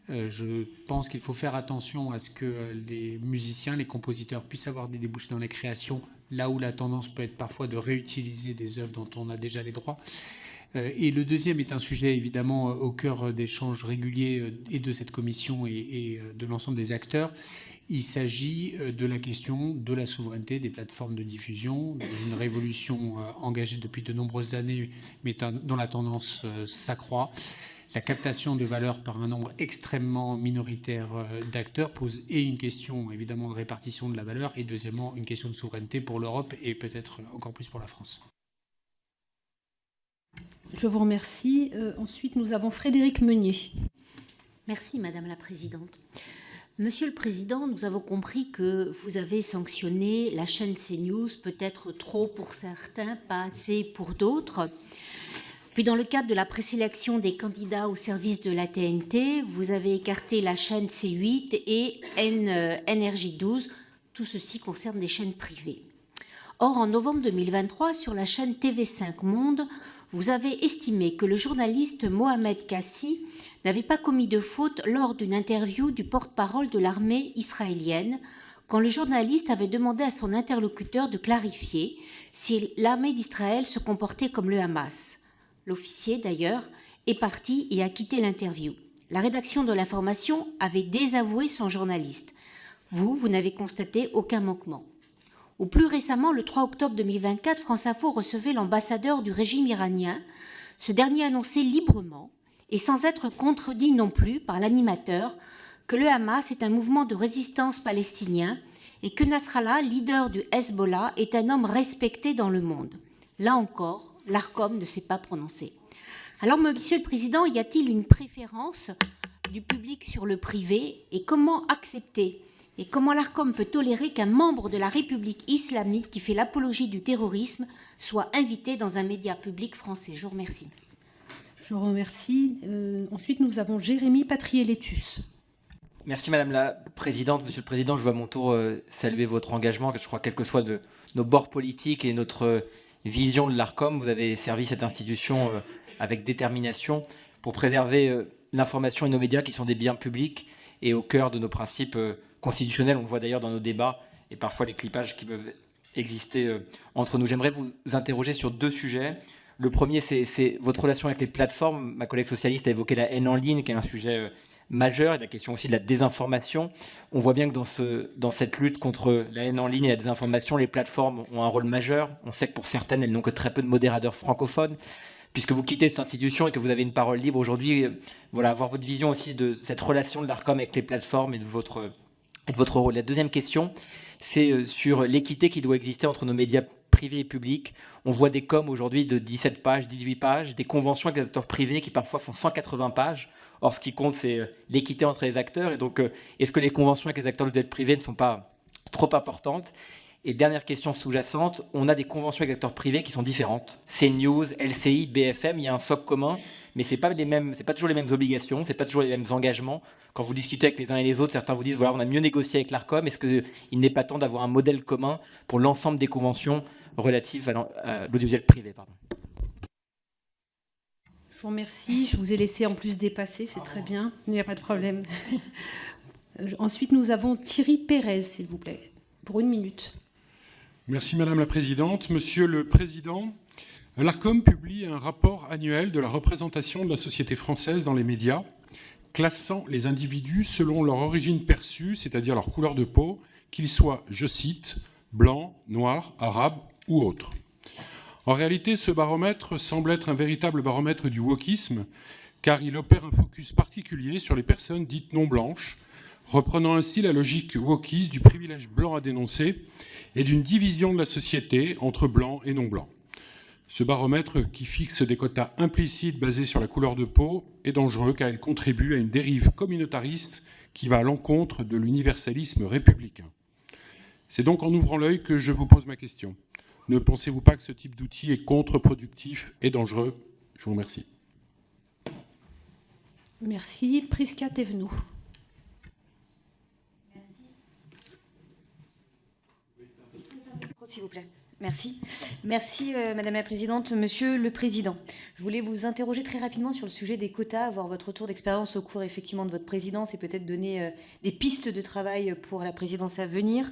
Je pense qu'il faut faire attention à ce que les musiciens, les compositeurs puissent avoir des débouchés dans les créations, là où la tendance peut être parfois de réutiliser des œuvres dont on a déjà les droits. Et le deuxième est un sujet évidemment au cœur d'échanges réguliers et de cette commission et de l'ensemble des acteurs. Il s'agit de la question de la souveraineté des plateformes de diffusion, une révolution engagée depuis de nombreuses années, mais dont la tendance s'accroît. La captation de valeur par un nombre extrêmement minoritaire d'acteurs pose une question évidemment de répartition de la valeur et deuxièmement une question de souveraineté pour l'Europe et peut-être encore plus pour la France. Je vous remercie. Ensuite, nous avons Frédéric Meunier. Merci Madame la Présidente. Monsieur le Président, nous avons compris que vous avez sanctionné la chaîne CNews, peut-être trop pour certains, pas assez pour d'autres. Puis dans le cadre de la présélection des candidats au service de la TNT, vous avez écarté la chaîne C8 et NRJ12. Tout ceci concerne des chaînes privées. Or, en novembre 2023, sur la chaîne TV5 Monde, vous avez estimé que le journaliste Mohamed Kassi n'avait pas commis de faute lors d'une interview du porte-parole de l'armée israélienne, quand le journaliste avait demandé à son interlocuteur de clarifier si l'armée d'Israël se comportait comme le Hamas. L'officier, d'ailleurs, est parti et a quitté l'interview. La rédaction de l'information avait désavoué son journaliste. Vous n'avez constaté aucun manquement. Ou plus récemment, le 3 octobre 2024, France Info recevait l'ambassadeur du régime iranien. Ce dernier annonçait librement, et sans être contredit non plus par l'animateur, que le Hamas est un mouvement de résistance palestinien et que Nasrallah, leader du Hezbollah, est un homme respecté dans le monde. Là encore, l'ARCOM ne s'est pas prononcé. Alors, Monsieur le Président, y a-t-il une préférence du public sur le privé et comment accepter et comment l'ARCOM peut tolérer qu'un membre de la République islamique qui fait l'apologie du terrorisme soit invité dans un média public français? Je vous remercie. Je vous remercie. Ensuite, nous avons Jérémy Patrier-Létus. Merci Madame la Présidente. Monsieur le Président, je veux à mon tour saluer votre engagement, que je crois, quel que soit de nos bords politiques et notre vision de l'ARCOM, vous avez servi cette institution avec détermination pour préserver l'information et nos médias qui sont des biens publics et au cœur de nos principes constitutionnels. On le voit d'ailleurs dans nos débats et parfois les clipages qui peuvent exister entre nous. J'aimerais vous interroger sur deux sujets. Le premier, c'est votre relation avec les plateformes. Ma collègue socialiste a évoqué la haine en ligne, qui est un sujet majeur, et la question aussi de la désinformation. On voit bien que dans cette lutte contre la haine en ligne et la désinformation, les plateformes ont un rôle majeur. On sait que pour certaines, elles n'ont que très peu de modérateurs francophones. Puisque vous quittez cette institution et que vous avez une parole libre aujourd'hui, voilà, avoir votre vision aussi de cette relation de l'ARCOM avec les plateformes et de votre rôle. La deuxième question, c'est sur l'équité qui doit exister entre nos médias privés et publics. On voit des coms aujourd'hui de 17 pages, 18 pages, des conventions avec des acteurs privés qui parfois font 180 pages. Or, ce qui compte, c'est l'équité entre les acteurs. Et donc, est-ce que les conventions avec les acteurs de privés ne sont pas trop importantes? Et dernière question sous-jacente, on a des conventions avec les acteurs privés qui sont différentes. CNews, LCI, BFM, il y a un socle commun, mais c'est pas toujours les mêmes obligations, c'est pas toujours les mêmes engagements. Quand vous discutez avec les uns et les autres, certains vous disent voilà, on a mieux négocié avec l'ARCOM. Est-ce qu'il n'est pas temps d'avoir un modèle commun pour l'ensemble des conventions relatives à l'audiovisuel privé, pardon. Je vous remercie. Je vous ai laissé en plus dépasser, c'est très bien. Il n'y a pas de problème. Ensuite, nous avons Thierry Pérez, s'il vous plaît, pour 1 minute. Merci Madame la Présidente. Monsieur le Président, l'ARCOM publie un rapport annuel de la représentation de la société française dans les médias, classant les individus selon leur origine perçue, c'est-à-dire leur couleur de peau, qu'ils soient, je cite, blancs, noirs, arabes ou autres. En réalité, ce baromètre semble être un véritable baromètre du wokisme, car il opère un focus particulier sur les personnes dites non blanches, reprenant ainsi la logique wokiste du privilège blanc à dénoncer et d'une division de la société entre blancs et non blancs. Ce baromètre, qui fixe des quotas implicites basés sur la couleur de peau, est dangereux car il contribue à une dérive communautariste qui va à l'encontre de l'universalisme républicain. C'est donc en ouvrant l'œil que je vous pose ma question. Ne pensez-vous pas que ce type d'outil est contre-productif et dangereux? Je vous remercie. Merci. Prisca Thévenoud. S'il vous plaît. Merci. Merci, Madame la Présidente. Monsieur le Président, je voulais vous interroger très rapidement sur le sujet des quotas, avoir votre retour d'expérience au cours effectivement de votre présidence et peut-être donner des pistes de travail pour la présidence à venir.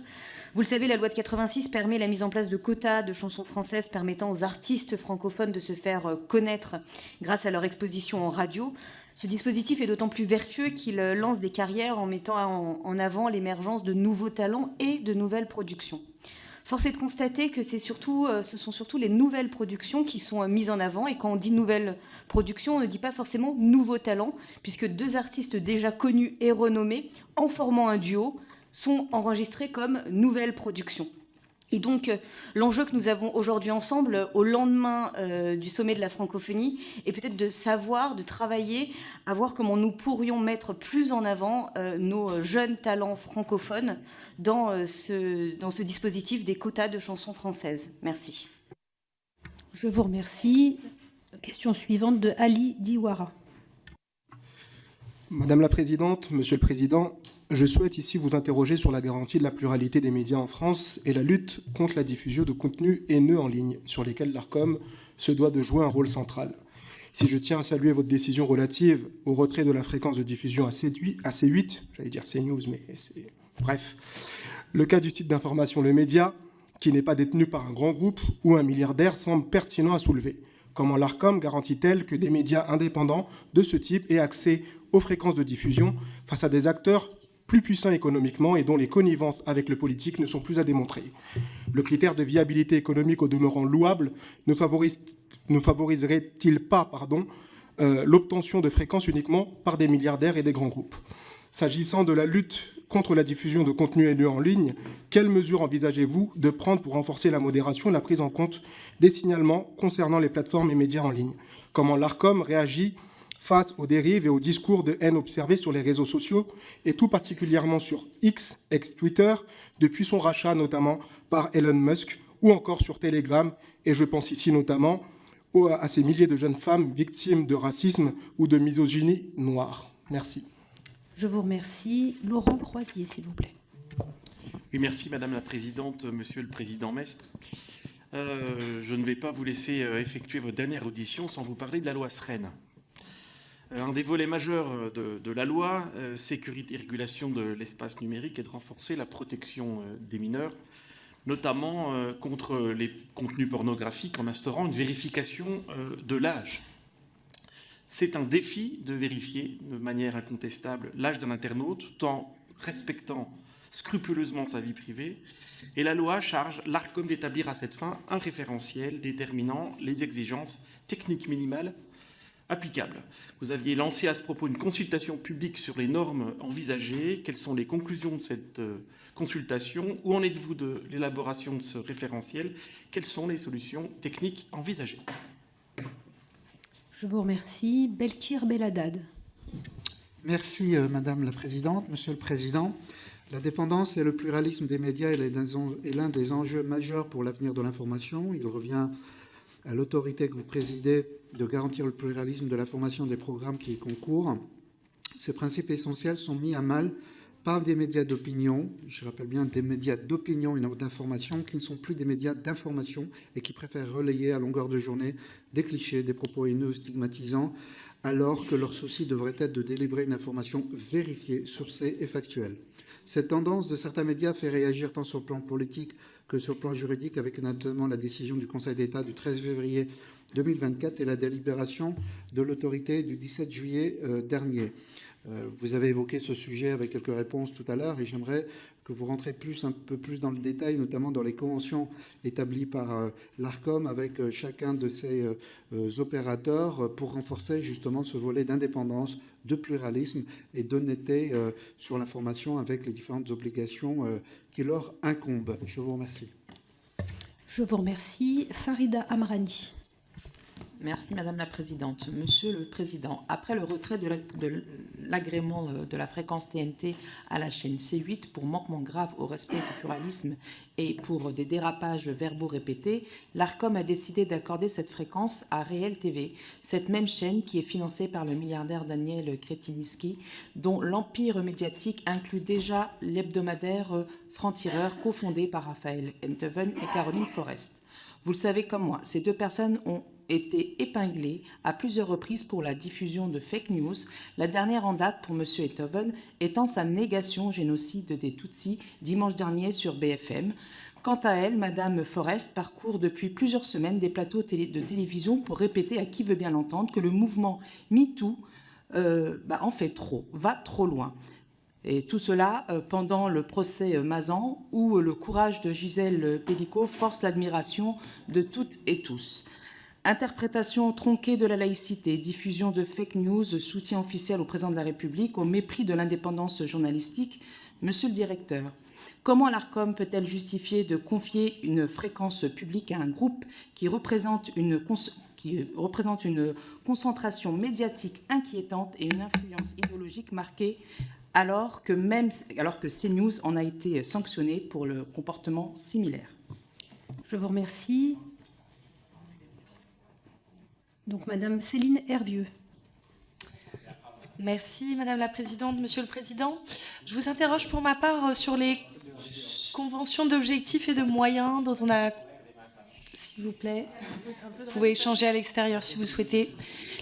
Vous le savez, la loi de 86 permet la mise en place de quotas de chansons françaises permettant aux artistes francophones de se faire connaître grâce à leur exposition en radio. Ce dispositif est d'autant plus vertueux qu'il lance des carrières en mettant en avant l'émergence de nouveaux talents et de nouvelles productions. Force est de constater que ce sont surtout les nouvelles productions qui sont mises en avant. Et quand on dit nouvelles productions, on ne dit pas forcément nouveaux talents, puisque 2 artistes déjà connus et renommés, en formant un duo, sont enregistrés comme nouvelles productions. Et donc, l'enjeu que nous avons aujourd'hui ensemble, au lendemain du sommet de la francophonie, est peut-être de savoir, de travailler, à voir comment nous pourrions mettre plus en avant nos jeunes talents francophones dans ce dispositif des quotas de chansons françaises. Merci. Je vous remercie. Question suivante de Ali Diwara. Madame la Présidente, Monsieur le Président, je souhaite ici vous interroger sur la garantie de la pluralité des médias en France et la lutte contre la diffusion de contenus haineux en ligne, sur lesquels l'ARCOM se doit de jouer un rôle central. Si je tiens à saluer votre décision relative au retrait de la fréquence de diffusion à C8, j'allais dire CNews, mais c'est... Bref, le cas du site d'information Le Média, qui n'est pas détenu par un grand groupe ou un milliardaire, semble pertinent à soulever. Comment l'ARCOM garantit-elle que des médias indépendants de ce type aient accès aux fréquences de diffusion face à des acteurs plus puissants économiquement et dont les connivences avec le politique ne sont plus à démontrer? Le critère de viabilité économique au demeurant louable ne favoriserait-il pas l'obtention de fréquences uniquement par des milliardaires et des grands groupes? S'agissant de la lutte contre la diffusion de contenus haineux en ligne, quelles mesures envisagez-vous de prendre pour renforcer la modération et la prise en compte des signalements concernant les plateformes et médias en ligne? Comment l'ARCOM réagit face aux dérives et aux discours de haine observés sur les réseaux sociaux, et tout particulièrement sur X, ex-Twitter, depuis son rachat notamment par Elon Musk, ou encore sur Telegram, et je pense ici notamment à ces milliers de jeunes femmes victimes de racisme ou de misogynie noire. Merci. Je vous remercie. Laurent Croisier, s'il vous plaît. Oui, merci Madame la Présidente, Monsieur le Président Mestre. Je ne vais pas vous laisser effectuer votre dernière audition sans vous parler de la loi Sren. Un des volets majeurs de la loi, sécurité et régulation de l'espace numérique, est de renforcer la protection des mineurs, notamment contre les contenus pornographiques, en instaurant une vérification de l'âge. C'est un défi de vérifier de manière incontestable l'âge d'un internaute, tout en respectant scrupuleusement sa vie privée. Et la loi charge l'ARCOM d'établir à cette fin un référentiel déterminant les exigences techniques minimales applicables. Vous aviez lancé à ce propos une consultation publique sur les normes envisagées. Quelles sont les conclusions de cette consultation? Où en êtes-vous de l'élaboration de ce référentiel? Quelles sont les solutions techniques envisagées? Je vous remercie. Belkir Belhaddad. Merci Madame la Présidente, Monsieur le Président. La dépendance et le pluralisme des médias est l'un des enjeux majeurs pour l'avenir de l'information. Il revient à l'autorité que vous présidez de garantir le pluralisme de l'information des programmes qui y concourent. Ces principes essentiels sont mis à mal par des médias d'opinion, je rappelle bien des médias d'opinion et d'information, qui ne sont plus des médias d'information et qui préfèrent relayer à longueur de journée des clichés, des propos haineux, stigmatisants, alors que leur souci devrait être de délivrer une information vérifiée, sourcée et factuelle. Cette tendance de certains médias fait réagir tant sur le plan politique que sur le plan juridique, avec notamment la décision du Conseil d'État du 13 février 2024 et la délibération de l'autorité du 17 juillet dernier. Vous avez évoqué ce sujet avec quelques réponses tout à l'heure et j'aimerais que vous rentrez un peu plus dans le détail, notamment dans les conventions établies par l'ARCOM avec chacun de ces opérateurs pour renforcer justement ce volet d'indépendance, de pluralisme et d'honnêteté sur l'information avec les différentes obligations qui leur incombent. Je vous remercie. Je vous remercie. Farida Amrani. Merci Madame la Présidente. Monsieur le Président, après le retrait de l'agrément de la fréquence TNT à la chaîne C8 pour manquement grave au respect du pluralisme et pour des dérapages verbaux répétés, l'ARCOM a décidé d'accorder cette fréquence à Réel TV, cette même chaîne qui est financée par le milliardaire Daniel Kretinsky, dont l'empire médiatique inclut déjà l'hebdomadaire Franc-Tireur, cofondé par Raphaël Enthoven et Caroline Forest. Vous le savez comme moi, ces deux personnes ont été épinglés à plusieurs reprises pour la diffusion de fake news, la dernière en date pour M. Enthoven étant sa négation génocide des Tutsis dimanche dernier sur BFM. Quant à elle, Madame Forest parcourt depuis plusieurs semaines des plateaux de télévision pour répéter à qui veut bien l'entendre que le mouvement MeToo en fait trop, va trop loin. Et tout cela pendant le procès Mazan, où le courage de Gisèle Pelicot force l'admiration de toutes et tous. Interprétation tronquée de la laïcité, diffusion de fake news, soutien officiel au président de la République, au mépris de l'indépendance journalistique. Monsieur le directeur, Comment l'ARCOM peut-elle justifier de confier une fréquence publique à un groupe qui représente une concentration médiatique inquiétante et une influence idéologique marquée, alors que CNews en a été sanctionné pour le comportement similaire? Je vous remercie. Donc, Madame Céline Hervieux. Merci, Madame la Présidente. Monsieur le Président, je vous interroge pour ma part sur les conventions d'objectifs et de moyens dont on a... S'il vous plaît, vous pouvez échanger à l'extérieur si vous souhaitez.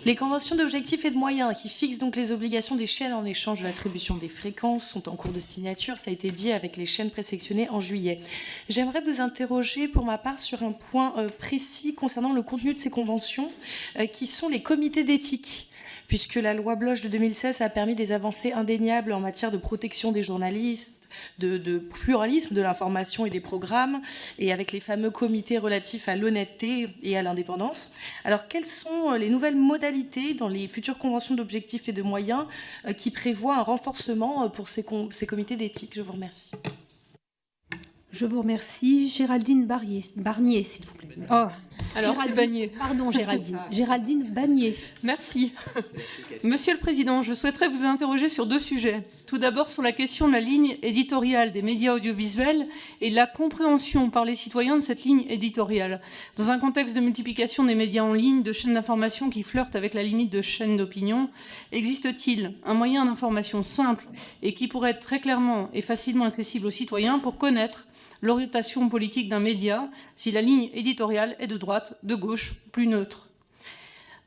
Les conventions d'objectifs et de moyens qui fixent donc les obligations des chaînes en échange de l'attribution des fréquences sont en cours de signature. Ça a été dit avec les chaînes présélectionnées en juillet. J'aimerais vous interroger pour ma part sur un point précis concernant le contenu de ces conventions, qui sont les comités d'éthique, puisque la loi Bloch de 2016 a permis des avancées indéniables en matière de protection des journalistes, de pluralisme de l'information et des programmes, et avec les fameux comités relatifs à l'honnêteté et à l'indépendance. Alors, quelles sont les nouvelles modalités dans les futures conventions d'objectifs et de moyens qui prévoient un renforcement pour ces comités d'éthique? Je vous remercie. Je vous remercie. Géraldine Barnier, s'il vous plaît. Oh, alors c'est Bagné. Pardon, Géraldine. Géraldine Bagné. Merci. Monsieur le Président, je souhaiterais vous interroger sur deux sujets. Tout d'abord sur la question de la ligne éditoriale des médias audiovisuels et de la compréhension par les citoyens de cette ligne éditoriale. Dans un contexte de multiplication des médias en ligne, de chaînes d'information qui flirtent avec la limite de chaînes d'opinion, existe-t-il un moyen d'information simple et qui pourrait être très clairement et facilement accessible aux citoyens pour connaître l'orientation politique d'un média, si la ligne éditoriale est de droite, de gauche, plus neutre?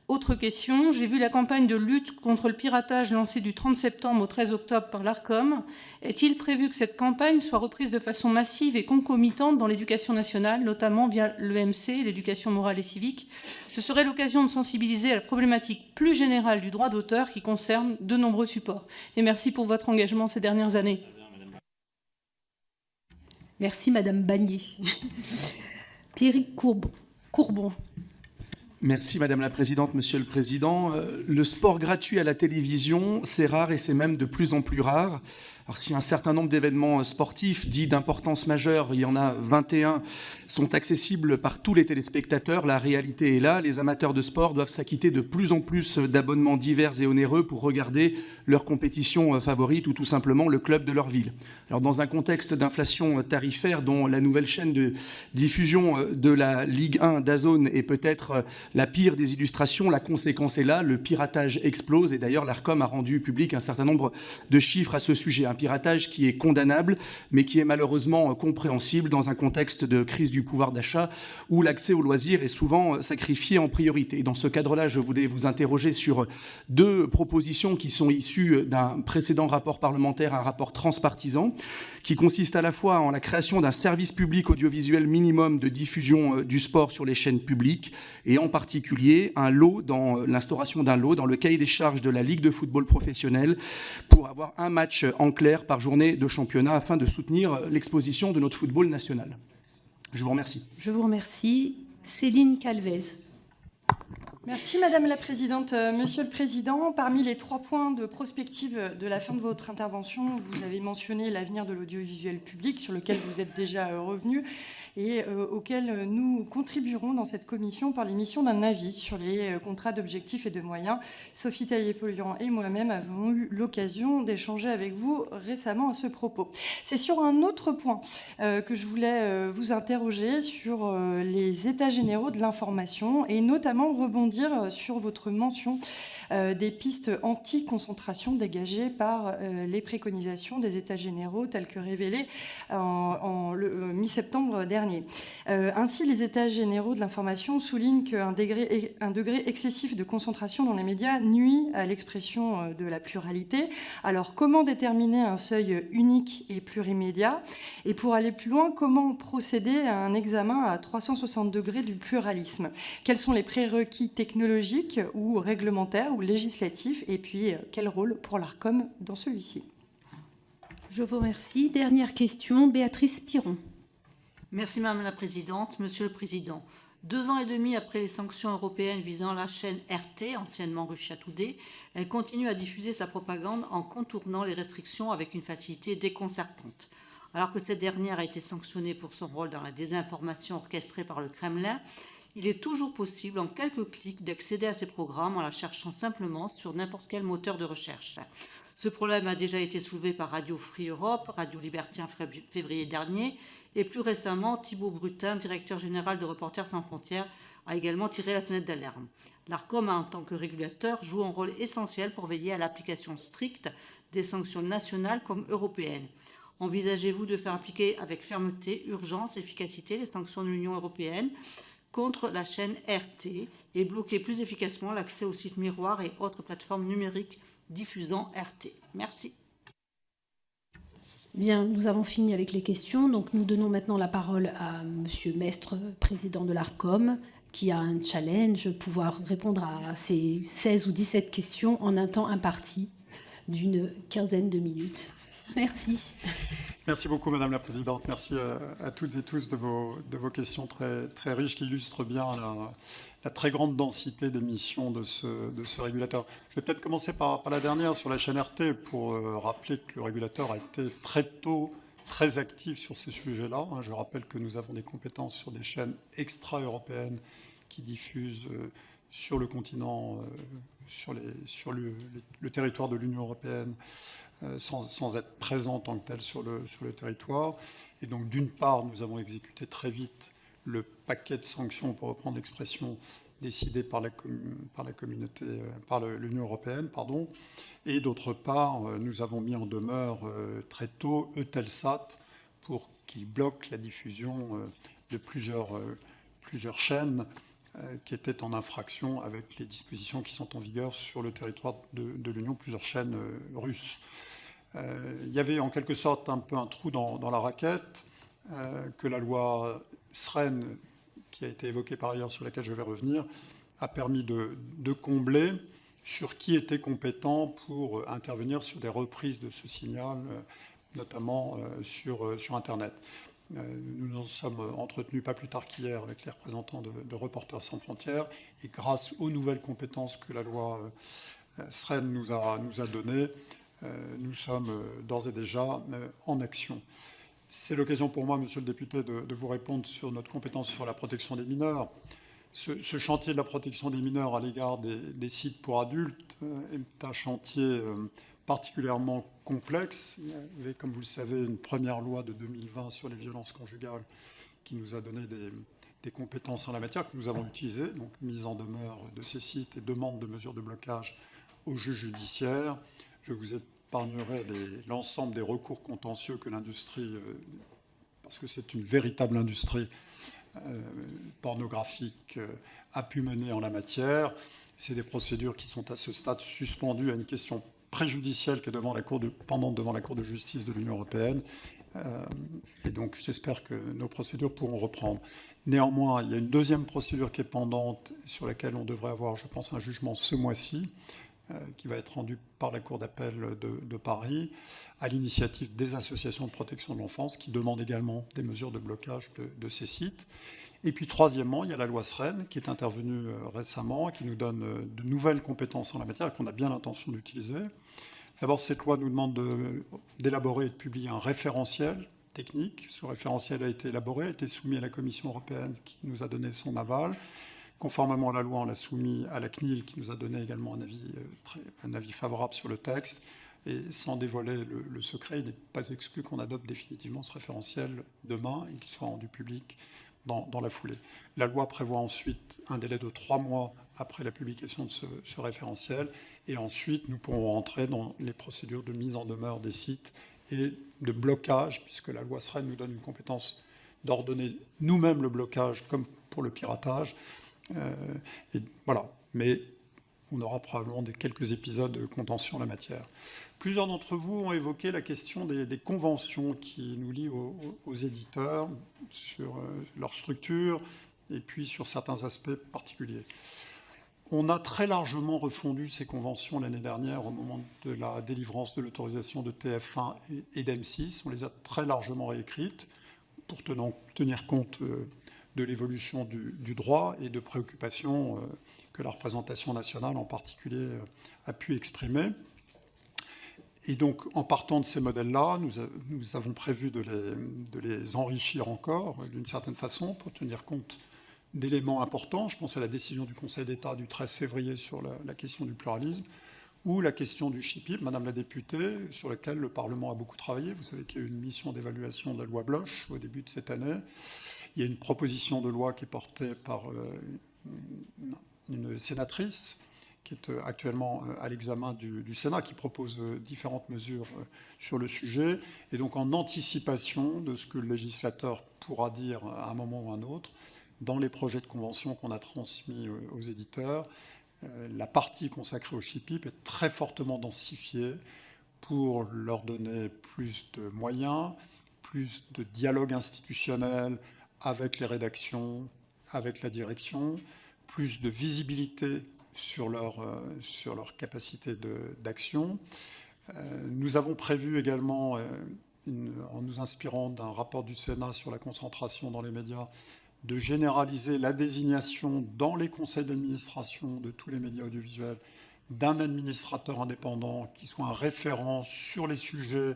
Autre question, j'ai vu la campagne de lutte contre le piratage lancée du 30 septembre au 13 octobre par l'ARCOM. Est-il prévu que cette campagne soit reprise de façon massive et concomitante dans l'éducation nationale, notamment via l'EMC, l'éducation morale et civique? Ce serait l'occasion de sensibiliser à la problématique plus générale du droit d'auteur qui concerne de nombreux supports. Et merci pour votre engagement ces dernières années. Merci, Madame Bagné. Thierry Courbon. Merci Madame la Présidente, Monsieur le Président. Le sport gratuit à la télévision, c'est rare et c'est même de plus en plus rare. Alors, si un certain nombre d'événements sportifs dits d'importance majeure, il y en a 21, sont accessibles par tous les téléspectateurs, la réalité est là. Les amateurs de sport doivent s'acquitter de plus en plus d'abonnements divers et onéreux pour regarder leur compétition favorite ou tout simplement le club de leur ville. Alors, dans un contexte d'inflation tarifaire dont la nouvelle chaîne de diffusion de la Ligue 1 DAZN est peut-être la pire des illustrations, la conséquence est là, le piratage explose et d'ailleurs l'ARCOM a rendu public un certain nombre de chiffres à ce sujet. Un piratage qui est condamnable, mais qui est malheureusement compréhensible dans un contexte de crise du pouvoir d'achat où l'accès aux loisirs est souvent sacrifié en priorité. Et dans ce cadre-là, je voulais vous interroger sur deux propositions qui sont issues d'un précédent rapport parlementaire, un rapport transpartisan, qui consiste à la fois en la création d'un service public audiovisuel minimum de diffusion du sport sur les chaînes publiques et en particulier l'instauration d'un lot dans le cahier des charges de la Ligue de football professionnel pour avoir un match en clair par journée de championnat afin de soutenir l'exposition de notre football national. Je vous remercie. Je vous remercie. Céline Calvez. Merci Madame la Présidente. Monsieur le Président, parmi les 3 points de prospective de la fin de votre intervention, vous avez mentionné l'avenir de l'audiovisuel public sur lequel vous êtes déjà revenu et auquel nous contribuerons dans cette commission par l'émission d'un avis sur les contrats d'objectifs et de moyens. Sophie Taillé-Polian et moi-même avons eu l'occasion d'échanger avec vous récemment à ce propos. C'est sur un autre point que je voulais vous interroger sur les états généraux de l'information et notamment rebondir sur votre mention des pistes anti-concentration dégagées par les préconisations des états généraux tels que révélés en mi-septembre dernier. Ainsi, les états généraux de l'information soulignent qu'un degré excessif de concentration dans les médias nuit à l'expression de la pluralité. Alors, comment déterminer un seuil unique et plurimédia? Et pour aller plus loin, comment procéder à un examen à 360 degrés du pluralisme? Quels sont les prérequis technologiques ou réglementaires ou législatifs? Et puis, quel rôle pour l'ARCOM dans celui-ci? Je vous remercie. Dernière question, Béatrice Piron. Merci Madame la Présidente. Monsieur le Président, 2 ans et demi après les sanctions européennes visant la chaîne RT, anciennement Russia Today, elle continue à diffuser sa propagande en contournant les restrictions avec une facilité déconcertante. alors que cette dernière a été sanctionnée pour son rôle dans la désinformation orchestrée par le Kremlin, il est toujours possible, en quelques clics, d'accéder à ces programmes en la cherchant simplement sur n'importe quel moteur de recherche. Ce problème a déjà été soulevé par Radio Free Europe, Radio Liberté en février dernier, et plus récemment, Thibault Brutin, directeur général de Reporters sans frontières, a également tiré la sonnette d'alarme. L'ARCOM, en tant que régulateur, joue un rôle essentiel pour veiller à l'application stricte des sanctions nationales comme européennes. Envisagez-vous de faire appliquer avec fermeté, urgence, efficacité les sanctions de l'Union européenne contre la chaîne RT et bloquer plus efficacement l'accès aux sites miroirs et autres plateformes numériques diffusant RT? Merci. Bien, nous avons fini avec les questions. Donc, nous donnons maintenant la parole à Monsieur Mestre, président de l'ARCOM, qui a un challenge, pouvoir répondre à ces 16 ou 17 questions en un temps imparti d'une quinzaine de minutes. Merci. Merci beaucoup, Madame la Présidente. Merci à toutes et tous de vos questions très, très riches qui illustrent bien la très grande densité des missions de ce régulateur. Je vais peut-être commencer par la dernière, sur la chaîne RT, pour rappeler que le régulateur a été très tôt très actif sur ces sujets-là. Je rappelle que nous avons des compétences sur des chaînes extra-européennes qui diffusent sur le continent, sur le territoire de l'Union européenne, sans être présent en tant que tel sur le territoire. Et donc, d'une part, nous avons exécuté très vite le paquet de sanctions, pour reprendre l'expression, décidé par l'Union européenne, pardon. Et d'autre part, nous avons mis en demeure très tôt Eutelsat pour qu'il bloque la diffusion de plusieurs chaînes qui étaient en infraction avec les dispositions qui sont en vigueur sur le territoire de l'Union, plusieurs chaînes russes. Il y avait en quelque sorte un peu un trou dans la raquette que la loi SREN, qui a été évoquée par ailleurs, sur laquelle je vais revenir, a permis de combler sur qui était compétent pour intervenir sur des reprises de ce signal, notamment sur Internet. Nous nous sommes entretenus pas plus tard qu'hier avec les représentants de Reporters sans frontières, et grâce aux nouvelles compétences que la loi SREN nous a données, nous sommes d'ores et déjà en action. C'est l'occasion pour moi, monsieur le député, de vous répondre sur notre compétence sur la protection des mineurs. Ce chantier de la protection des mineurs à l'égard des sites pour adultes est un chantier particulièrement complexe. Il y avait, comme vous le savez, une première loi de 2020 sur les violences conjugales qui nous a donné des compétences en la matière que nous avons utilisées, donc mise en demeure de ces sites et demande de mesures de blocage au juge judiciaire. Je vous épargnerai l'ensemble des recours contentieux que l'industrie, parce que c'est une véritable industrie pornographique, a pu mener en la matière. C'est des procédures qui sont à ce stade suspendues à une question préjudicielle qui est pendante devant la Cour de justice de l'Union européenne. Et donc j'espère que nos procédures pourront reprendre. Néanmoins, il y a une deuxième procédure qui est pendante, sur laquelle on devrait avoir, je pense, un jugement ce mois-ci, qui va être rendu par la Cour d'appel de Paris, à l'initiative des associations de protection de l'enfance, qui demandent également des mesures de blocage de ces sites. Et puis, troisièmement, il y a la loi SREN, qui est intervenue récemment, qui nous donne de nouvelles compétences en la matière, et qu'on a bien l'intention d'utiliser. D'abord, cette loi nous demande d'élaborer et de publier un référentiel technique. Ce référentiel a été élaboré, a été soumis à la Commission européenne, qui nous a donné son aval. Conformément à la loi, on l'a soumis à la CNIL, qui nous a donné également un avis favorable sur le texte. Et sans dévoiler le secret, il n'est pas exclu qu'on adopte définitivement ce référentiel demain et qu'il soit rendu public dans la foulée. La loi prévoit ensuite un délai de 3 mois après la publication de ce référentiel. Et ensuite, nous pourrons entrer dans les procédures de mise en demeure des sites et de blocage, puisque la loi SREN nous donne une compétence d'ordonner nous-mêmes le blocage, comme pour le piratage. Et voilà. Mais on aura probablement quelques épisodes de contentieux en la matière. Plusieurs d'entre vous ont évoqué la question des conventions qui nous lient aux éditeurs sur leur structure et puis sur certains aspects particuliers. On a très largement refondu ces conventions l'année dernière au moment de la délivrance de l'autorisation de TF1 et d'M6. On les a très largement réécrites pour tenir compte de l'évolution du droit et de préoccupations que la représentation nationale en particulier a pu exprimer. Et donc, en partant de ces modèles-là, nous avons prévu de les enrichir encore, d'une certaine façon, pour tenir compte d'éléments importants. Je pense à la décision du Conseil d'État du 13 février sur la question du pluralisme, ou la question du SHIPIP, Madame la députée, sur laquelle le Parlement a beaucoup travaillé. Vous savez qu'il y a eu une mission d'évaluation de la loi Bloch au début de cette année. Il y a une proposition de loi qui est portée par une sénatrice, qui est actuellement à l'examen du Sénat, qui propose différentes mesures sur le sujet. Et donc, en anticipation de ce que le législateur pourra dire à un moment ou à un autre, dans les projets de convention qu'on a transmis aux éditeurs, la partie consacrée au SHIPIP est très fortement densifiée pour leur donner plus de moyens, plus de dialogue institutionnel avec les rédactions, avec la direction, plus de visibilité sur leur capacité d'action. Nous avons prévu également, en nous inspirant d'un rapport du Sénat sur la concentration dans les médias, de généraliser la désignation dans les conseils d'administration de tous les médias audiovisuels d'un administrateur indépendant qui soit un référent sur les sujets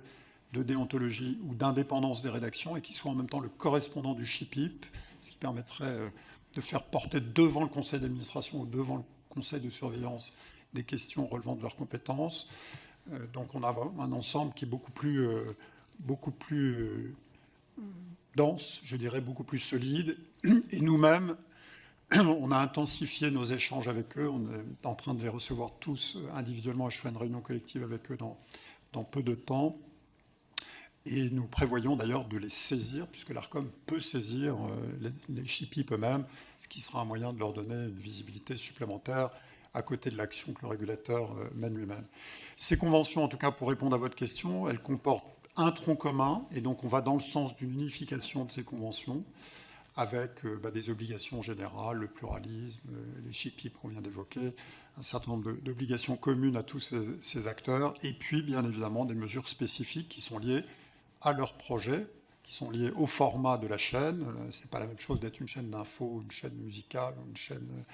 de déontologie ou d'indépendance des rédactions et qui soit en même temps le correspondant du SHIPIP, ce qui permettrait de faire porter devant le conseil d'administration ou devant le conseil de surveillance des questions relevant de leurs compétences. Donc on a un ensemble qui est beaucoup plus dense, je dirais beaucoup plus solide. Et nous-mêmes, on a intensifié nos échanges avec eux. On est en train de les recevoir tous individuellement. Je ferai une réunion collective avec eux dans peu de temps. Et nous prévoyons d'ailleurs de les saisir, puisque l'ARCOM peut saisir les SHIPIP eux-mêmes, ce qui sera un moyen de leur donner une visibilité supplémentaire à côté de l'action que le régulateur mène lui-même. Ces conventions, en tout cas pour répondre à votre question, elles comportent un tronc commun, et donc on va dans le sens d'une unification de ces conventions, avec des obligations générales, le pluralisme, les SHIPIP qu'on vient d'évoquer, un certain nombre d'obligations communes à tous ces acteurs, et puis bien évidemment des mesures spécifiques qui sont liées à leur projet, qui sont liées au format de la chaîne. C'est pas la même chose d'être une chaîne d'info, une chaîne musicale, une chaîne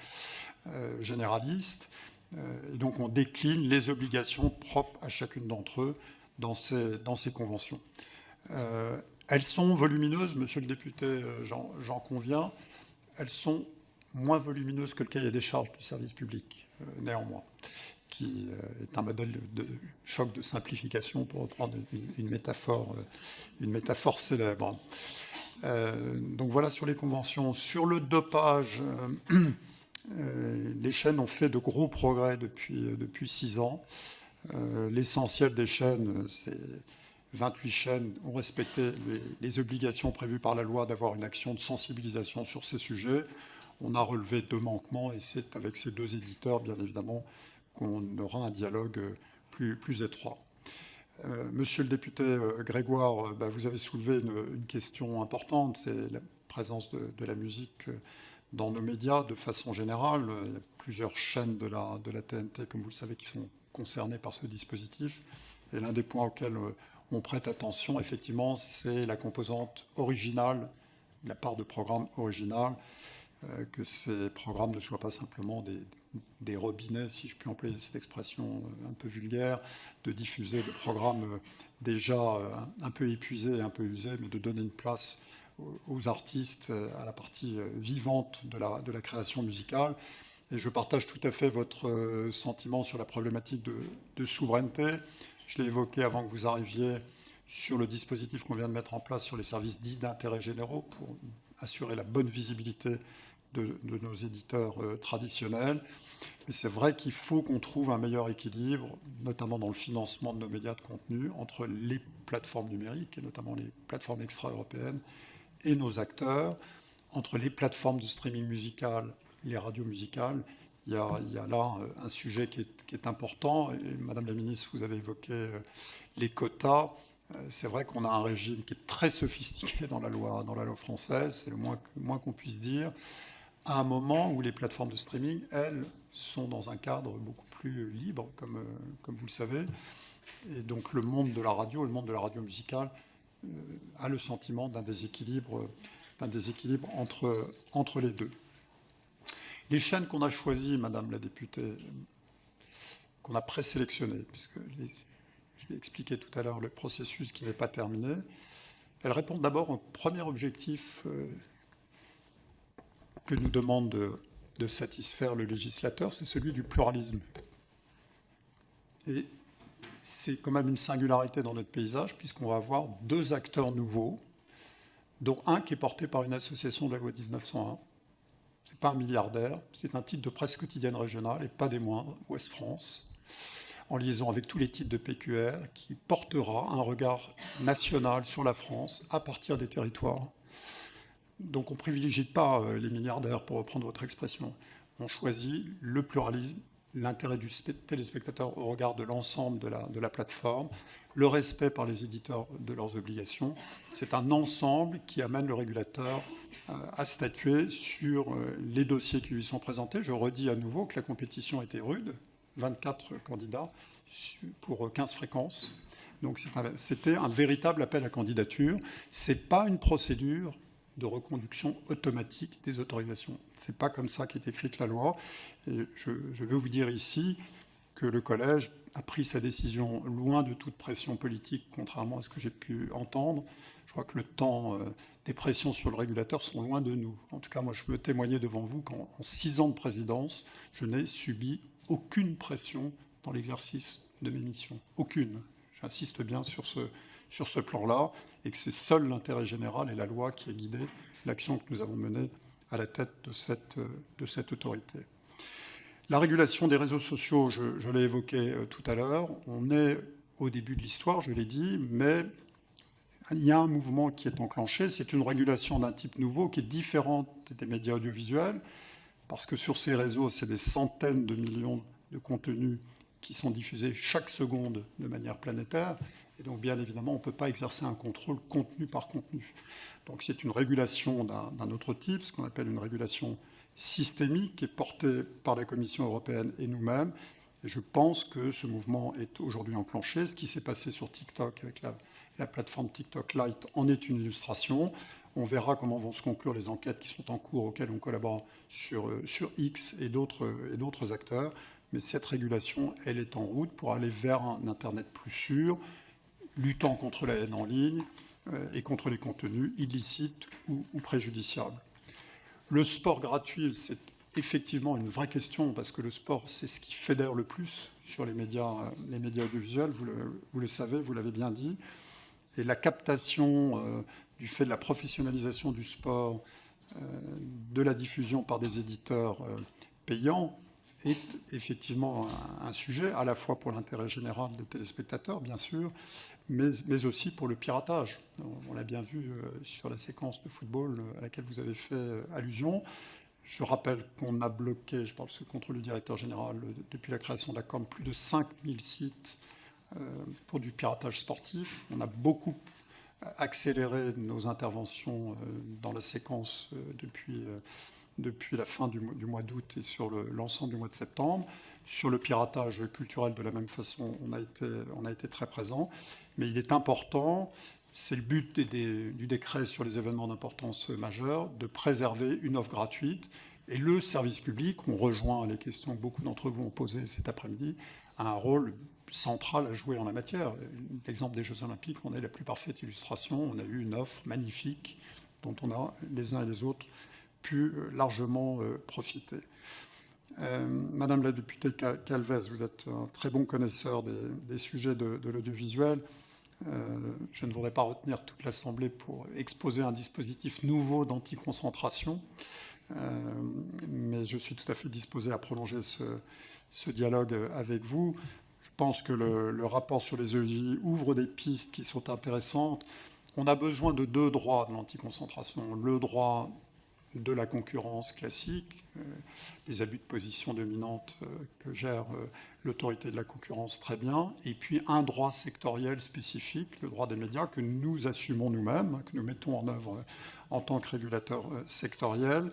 généraliste. Et donc on décline les obligations propres à chacune d'entre eux dans ces conventions. Elles sont volumineuses, monsieur le député, j'en conviens. Elles sont moins volumineuses que le cahier des charges du service public, néanmoins, qui est un modèle de choc de simplification, pour reprendre une métaphore célèbre. Donc voilà sur les conventions. Sur le dopage, les chaînes ont fait de gros progrès depuis 6 ans. L'essentiel des chaînes, c'est 28 chaînes ont respecté les obligations prévues par la loi d'avoir une action de sensibilisation sur ces sujets. On a relevé 2 manquements et c'est avec ces 2 éditeurs, bien évidemment, qu'on aura un dialogue plus étroit. Monsieur le député Grégoire, vous avez soulevé une question importante, c'est la présence de la musique dans nos médias de façon générale. Il y a plusieurs chaînes de la TNT, comme vous le savez, qui sont concernées par ce dispositif. Et l'un des points auxquels on prête attention, effectivement, c'est la composante originale, la part de programme original, que ces programmes ne soient pas simplement des robinets, si je puis employer cette expression un peu vulgaire, de diffuser des programmes déjà un peu épuisés et un peu usés, mais de donner une place aux artistes, à la partie vivante de la création musicale. Et je partage tout à fait votre sentiment sur la problématique de souveraineté. Je l'ai évoqué avant que vous arriviez sur le dispositif qu'on vient de mettre en place sur les services dits d'intérêt généraux pour assurer la bonne visibilité de nos éditeurs traditionnels. Mais c'est vrai qu'il faut qu'on trouve un meilleur équilibre, notamment dans le financement de nos médias de contenu, entre les plateformes numériques, et notamment les plateformes extra-européennes, et nos acteurs, entre les plateformes de streaming musical, les radios musicales. Il y a là un sujet qui est important. Et Madame la ministre, vous avez évoqué les quotas. C'est vrai qu'on a un régime qui est très sophistiqué dans la loi française, c'est le moins qu'on puisse dire, à un moment où les plateformes de streaming, elles, sont dans un cadre beaucoup plus libre, comme vous le savez. Et donc le monde de la radio, le monde de la radio musicale, a le sentiment d'un déséquilibre entre les deux. Les chaînes qu'on a choisies, Madame la députée, qu'on a présélectionnées, puisque J'ai expliqué tout à l'heure le processus qui n'est pas terminé. Elles répondent d'abord au premier objectif que nous demande de satisfaire le législateur, c'est celui du pluralisme. Et c'est quand même une singularité dans notre paysage, puisqu'on va avoir 2 acteurs nouveaux, dont un qui est porté par une association de la loi 1901. Ce n'est pas un milliardaire, c'est un titre de presse quotidienne régionale, et pas des moindres, Ouest France, en liaison avec tous les titres de PQR, qui portera un regard national sur la France à partir des territoires. Donc on ne privilégie pas les milliardaires, pour reprendre votre expression. On choisit le pluralisme, l'intérêt du téléspectateur au regard de l'ensemble de la plateforme, le respect par les éditeurs de leurs obligations. C'est un ensemble qui amène le régulateur à statuer sur les dossiers qui lui sont présentés. Je redis à nouveau que la compétition était rude, 24 candidats pour 15 fréquences. Donc c'était un véritable appel à candidature. Ce n'est pas une procédure de reconduction automatique des autorisations. Ce n'est pas comme ça qu'est écrite la loi. Et je veux vous dire ici que le collège a pris sa décision loin de toute pression politique, contrairement à ce que j'ai pu entendre. Je crois que le temps des pressions sur le régulateur sont loin de nous. En tout cas, moi, je peux témoigner devant vous qu'en 6 ans de présidence, je n'ai subi aucune pression dans l'exercice de mes missions. Aucune. J'insiste bien sur ce plan-là, et que c'est seul l'intérêt général et la loi qui a guidé l'action que nous avons menée à la tête de cette autorité. La régulation des réseaux sociaux, je l'ai évoqué tout à l'heure, on est au début de l'histoire, je l'ai dit, mais il y a un mouvement qui est enclenché, c'est une régulation d'un type nouveau qui est différente des médias audiovisuels, parce que sur ces réseaux, c'est des centaines de millions de contenus qui sont diffusés chaque seconde de manière planétaire. Et donc, bien évidemment, on ne peut pas exercer un contrôle contenu par contenu. Donc, c'est une régulation d'un autre type, ce qu'on appelle une régulation systémique, qui est portée par la Commission européenne et nous-mêmes. Et je pense que ce mouvement est aujourd'hui enclenché. Ce qui s'est passé sur TikTok avec la plateforme TikTok Lite en est une illustration. On verra comment vont se conclure les enquêtes qui sont en cours, auxquelles on collabore sur X et d'autres acteurs. Mais cette régulation, elle est en route pour aller vers un Internet plus sûr, luttant contre la haine en ligne et contre les contenus illicites ou préjudiciables. Le sport gratuit, c'est effectivement une vraie question, parce que le sport, c'est ce qui fédère le plus sur les médias audiovisuels, vous le savez, vous l'avez bien dit. Et la captation du fait de la professionnalisation du sport, de la diffusion par des éditeurs payants, est effectivement un sujet, à la fois pour l'intérêt général des téléspectateurs, bien sûr, mais aussi pour le piratage. On l'a bien vu sur la séquence de football à laquelle vous avez fait allusion. Je rappelle qu'on a bloqué, je parle sous le contrôle du directeur général, depuis la création de la COM, plus de 5000 sites pour du piratage sportif. On a beaucoup accéléré nos interventions dans la séquence depuis la fin du mois d'août et sur l'ensemble du mois de septembre. Sur le piratage culturel, de la même façon, on a été très présent. Mais il est important, c'est le but du décret sur les événements d'importance majeure, de préserver une offre gratuite. Et le service public, on rejoint les questions que beaucoup d'entre vous ont posées cet après-midi, a un rôle central à jouer en la matière. L'exemple des Jeux Olympiques en est la plus parfaite illustration. On a eu une offre magnifique dont on a les uns et les autres pu largement profiter. Madame la députée Calvez, vous êtes un très bon connaisseur des sujets de l'audiovisuel. Je ne voudrais pas retenir toute l'Assemblée pour exposer un dispositif nouveau d'anticoncentration, mais je suis tout à fait disposé à prolonger ce dialogue avec vous. Je pense que le rapport sur les EJ ouvre des pistes qui sont intéressantes. On a besoin de 2 droits de l'anticoncentration. Le droit de la concurrence classique, les abus de position dominante que gère l'autorité de la concurrence très bien, et puis un droit sectoriel spécifique, le droit des médias, que nous assumons nous-mêmes, que nous mettons en œuvre en tant que régulateur sectoriel.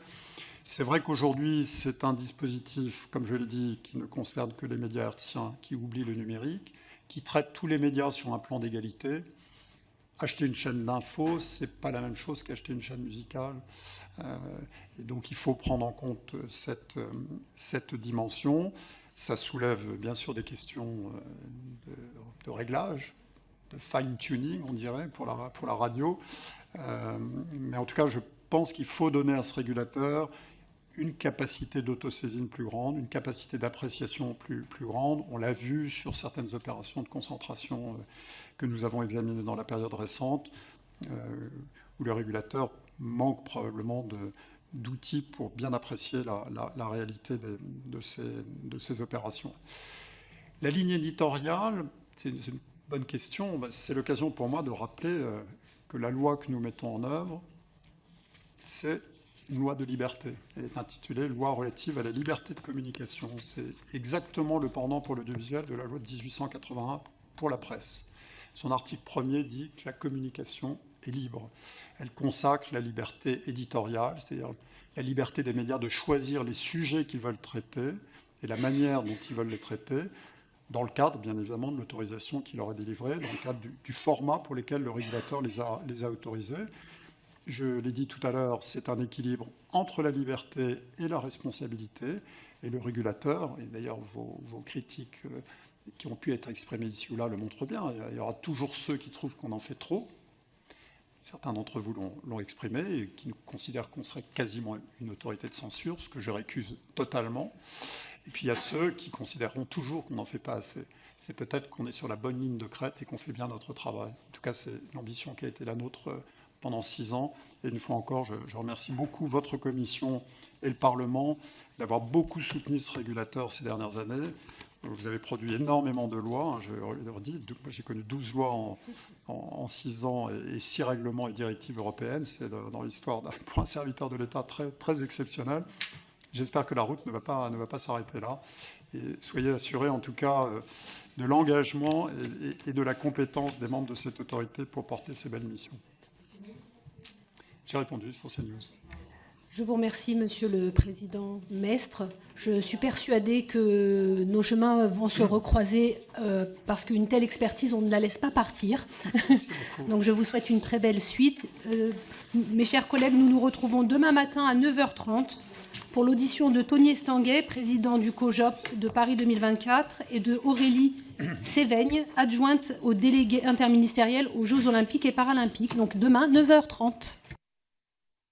C'est vrai qu'aujourd'hui, c'est un dispositif, comme je l'ai dit, qui ne concerne que les médias hertziens, qui oublie le numérique, qui traite tous les médias sur un plan d'égalité. Acheter une chaîne d'info, ce n'est pas la même chose qu'acheter une chaîne musicale. Et donc, il faut prendre en compte cette dimension. Ça soulève bien sûr des questions de réglage, de fine-tuning, on dirait, pour la radio. Mais en tout cas, je pense qu'il faut donner à ce régulateur une capacité d'autosaisine plus grande, une capacité d'appréciation plus grande. On l'a vu sur certaines opérations de concentration que nous avons examinées dans la période récente, où le régulateur manque probablement d'outils pour bien apprécier la réalité de ces opérations. La ligne éditoriale, c'est une bonne question. C'est l'occasion pour moi de rappeler que la loi que nous mettons en œuvre, c'est une loi de liberté. Elle est intitulée « Loi relative à la liberté de communication ». C'est exactement le pendant pour l'audiovisuel de la loi de 1881 pour la presse. Son article 1er dit que la communication est libre. Elle consacre la liberté éditoriale, c'est-à-dire la liberté des médias de choisir les sujets qu'ils veulent traiter et la manière dont ils veulent les traiter, dans le cadre, bien évidemment, de l'autorisation qui leur est délivrée, dans le cadre du format pour lequel le régulateur les a autorisés. Je l'ai dit tout à l'heure, c'est un équilibre entre la liberté et la responsabilité. Et le régulateur, et d'ailleurs vos critiques qui ont pu être exprimées ici ou là le montrent bien, il y aura toujours ceux qui trouvent qu'on en fait trop. Certains d'entre vous l'ont exprimé et qui considèrent qu'on serait quasiment une autorité de censure, ce que je récuse totalement. Et puis il y a ceux qui considéreront toujours qu'on n'en fait pas assez. C'est peut-être qu'on est sur la bonne ligne de crête et qu'on fait bien notre travail. En tout cas, c'est l'ambition qui a été la nôtre pendant 6 ans. Et une fois encore, je remercie beaucoup votre commission et le Parlement d'avoir beaucoup soutenu ce régulateur ces dernières années. Vous avez produit énormément de lois, je le redis, j'ai connu 12 lois en 6 ans et 6 règlements et directives européennes. C'est dans l'histoire pour un serviteur de l'État très, très exceptionnel. J'espère que la route ne va pas s'arrêter là. Et soyez assurés en tout cas de l'engagement et de la compétence des membres de cette autorité pour porter ces belles missions. J'ai répondu sur CNews. Je vous remercie, Monsieur le Président Mestre. Je suis persuadée que nos chemins vont se recroiser parce qu'une telle expertise, on ne la laisse pas partir. Donc je vous souhaite une très belle suite. Mes chers collègues, nous nous retrouvons demain matin à 9h30 pour l'audition de Tony Estanguet, président du COJOP de Paris 2024, et de Aurélie Séveigne, adjointe au délégué interministériel aux Jeux Olympiques et Paralympiques. Donc demain, 9h30.